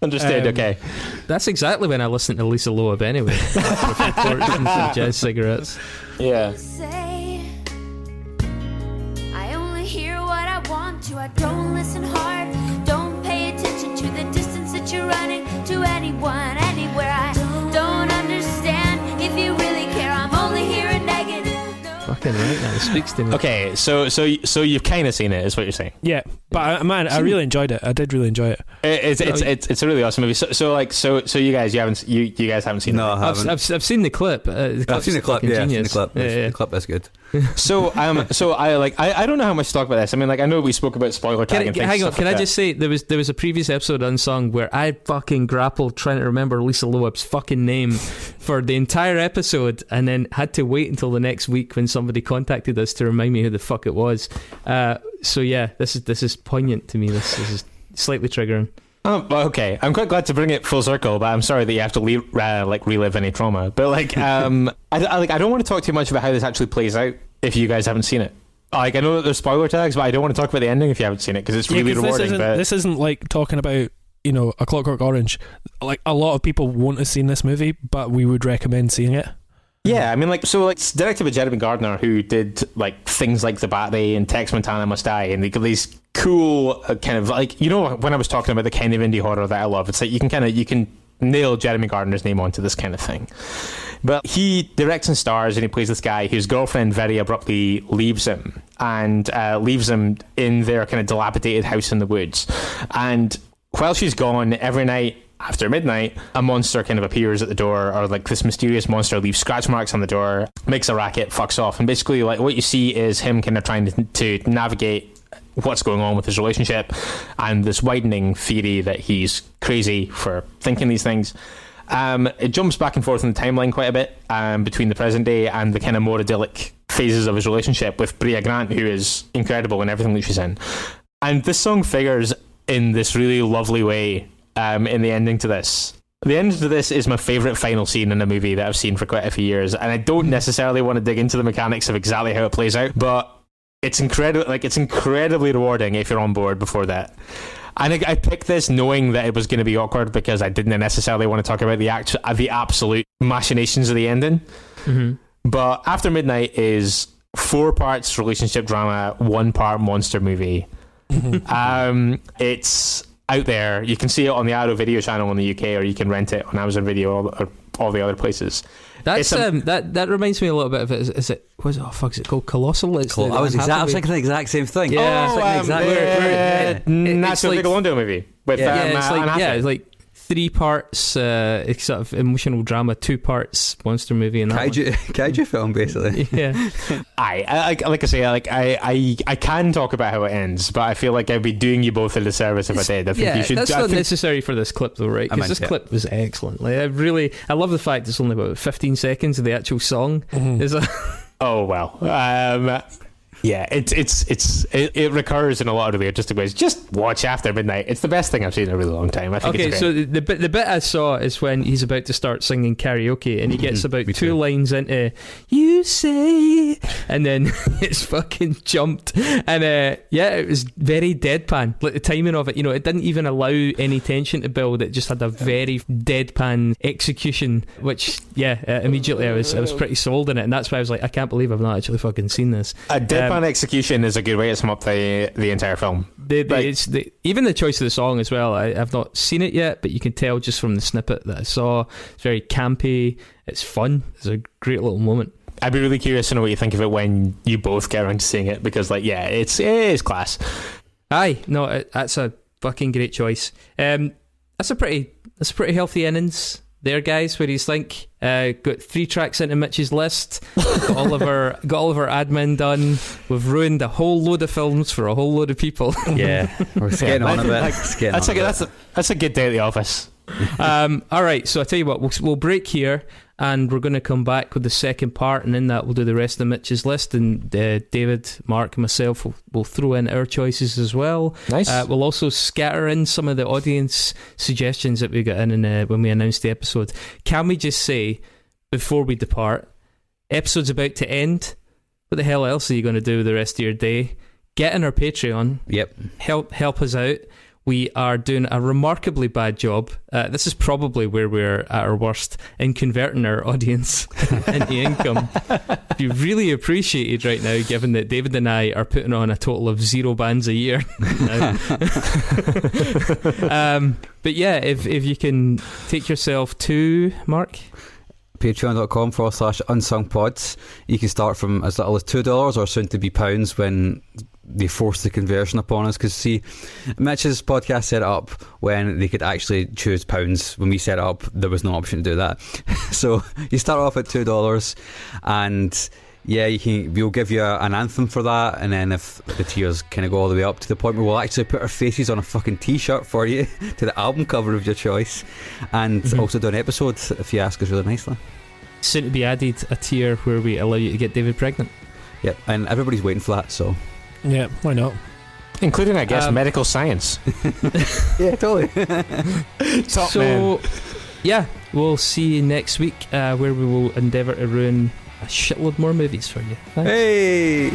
Understood. Okay. That's exactly when I listened to Lisa Loeb anyway. Ports and some jazz cigarettes. Yeah. I only hear what I want to. I don't listen hard. Don't pay attention to the distance that you're running to anyone, anywhere. I don't understand if you really care. I'm only hearing negative. Fucking right now, it speaks to me. Okay, so you've kind of seen it, is what you're saying? Yeah, but man, I really enjoyed it. I did really enjoy it. It's a really awesome movie. So you guys haven't seen it? No, I haven't. I've seen the clip. I've seen the clip. Yeah, I've seen the clip. The clip is good. So I don't know how much to talk about this. I mean, like, I know we spoke about spoiler tag. Hang on, can I just say there was a previous episode Unsung where I fucking grappled trying to remember Lisa Loeb's fucking name for the entire episode, and then had to wait until the next week when somebody contacted us to remind me who the fuck it was. So yeah, this is poignant to me. This is slightly triggering. Oh, okay. I'm quite glad to bring it full circle, but I'm sorry that you have to relive any trauma. But like, I don't want to talk too much about how this actually plays out if you guys haven't seen it. Like, I know that there's spoiler tags, but I don't want to talk about the ending if you haven't seen it, because it's really rewarding. This isn't like talking about, you know, A Clockwork Orange. Like, a lot of people won't have seen this movie, but we would recommend seeing it. Yeah, I mean, like, so, like, it's directed by Jeremy Gardner, who did, like, things like The Battery and Tex Montana Must Die, and they got these cool kind of, like, you know, when I was talking about the kind of indie horror that I love, it's like you can nail Jeremy Gardner's name onto this kind of thing. But he directs and stars, and he plays this guy whose girlfriend very abruptly leaves him, and leaves him in their kind of dilapidated house in the woods. And while she's gone, every night after midnight, a monster kind of appears at the door, or like this mysterious monster leaves scratch marks on the door, makes a racket, fucks off, and basically, like, what you see is him kind of trying to navigate what's going on with his relationship, and this widening theory that he's crazy for thinking these things. It jumps back and forth in the timeline quite a bit, between the present day and the kind of more idyllic phases of his relationship with Bria Grant, who is incredible in everything that she's in. And this song figures in this really lovely way in the ending to this. The ending to this is my favourite final scene in a movie that I've seen for quite a few years, and I don't necessarily want to dig into the mechanics of exactly how it plays out, but it's incredibly rewarding if you're on board before that. And I picked this knowing that it was going to be awkward because I didn't necessarily want to talk about the absolute machinations of the ending. Mm-hmm. But After Midnight is 4 parts relationship drama, 1 part monster movie. It's out there. You can see it on the Arrow video channel in the UK, or you can rent it on Amazon Video or all the other places. That's that reminds me a little bit of it. Is it is it called Colossal? It's I was thinking the exact same thing. Yeah, That's a Nickelodeon movie with it's like 3 parts sort of emotional drama, 2 parts monster movie, and kaiju film basically. Yeah. I can talk about how it ends, but I feel like I'd be doing you both a disservice if I did. I think you should. That's not necessary for this clip though, right? Because this clip was excellent. Like I love the fact it's only about 15 seconds of the actual song. Oh well. Yeah, it recurs in a lot of the artistic ways. Just watch After Midnight. It's the best thing I've seen in a really long time. I think. Okay, so the bit I saw is when he's about to start singing karaoke, and he gets about 2 lines into "You Say," and then it's fucking jumped. And it was very deadpan. Like the timing of it, it didn't even allow any tension to build. It just had a very deadpan execution, which immediately I was pretty sold in it, and that's why I was like, I can't believe I've not actually fucking seen this. Deadpan execution is a good way to sum up the entire film. Even the choice of the song as well. I've not seen it yet, but you can tell just from the snippet that I saw. It's very campy. It's fun. It's a great little moment. I'd be really curious to know what you think of it when you both get around to seeing it, because it is class. Aye, no, that's a fucking great choice. That's a pretty healthy innings there, guys. What do you think? Got 3 tracks into Mitch's list. Got all of our admin done. We've ruined a whole load of films for a whole load of people. Yeah, we're getting on a bit. That's a good day at the office. All right, so I tell you what, we'll break here, and we're going to come back with the second part, and in that we'll do the rest of Mitch's list, and David, Mark, and myself will throw in our choices as well. Nice. We'll also scatter in some of the audience suggestions that we got in when we announced the episode. Can we just say, before we depart, episode's about to end. What the hell else are you going to do the rest of your day? Get in our Patreon. Yep. Help us out. We are doing a remarkably bad job. This is probably where we're at our worst in converting our audience into income. It'd be really appreciated right now, given that David and I are putting on a total of 0 bands a year. But yeah, if you can take yourself to, Mark? Patreon.com/unsungpods. You can start from as little as $2 or soon to be £pounds when they force the conversion upon us, because see, Mitch's podcast set up when they could actually choose £pounds. When we set it up, there was no option to do that. So you start off at $2, and we'll give you an anthem for that, and then if the tiers kind of go all the way up to the point where we'll actually put our faces on a fucking t-shirt for you to the album cover of your choice, and also do an episode if you ask us really nicely. Soon to be added a tier where we allow you to get David pregnant. Yep, and everybody's waiting for that, so yeah, why not? Including, I guess, medical science. Yeah, totally. Top man. Yeah, we'll see you next week, where we will endeavour to ruin a shitload more movies for you. Thanks. Hey!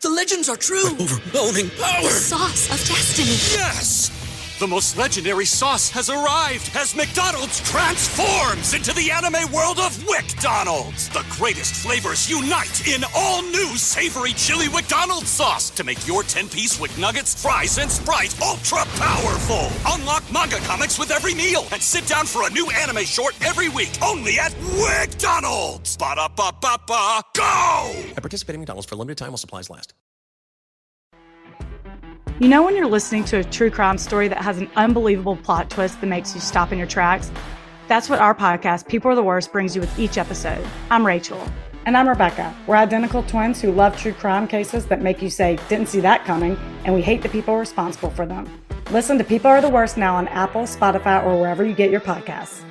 The legends are true. Overwhelming power. The sauce of destiny. Yes! The most legendary sauce has arrived as McDonald's transforms into the anime world of WickDonald's. The greatest flavors unite in all new savory chili McDonald's sauce to make your 10-piece Wick Nuggets, fries, and Sprite ultra-powerful. Unlock manga comics with every meal and sit down for a new anime short every week only at WickDonald's. Ba-da-ba-ba-ba, go! At participating McDonald's for a limited time while supplies last. You know when you're listening to a true crime story that has an unbelievable plot twist that makes you stop in your tracks? That's what our podcast, People Are the Worst, brings you with each episode. I'm Rachel. And I'm Rebecca. We're identical twins who love true crime cases that make you say, didn't see that coming, and we hate the people responsible for them. Listen to People Are the Worst now on Apple, Spotify, or wherever you get your podcasts.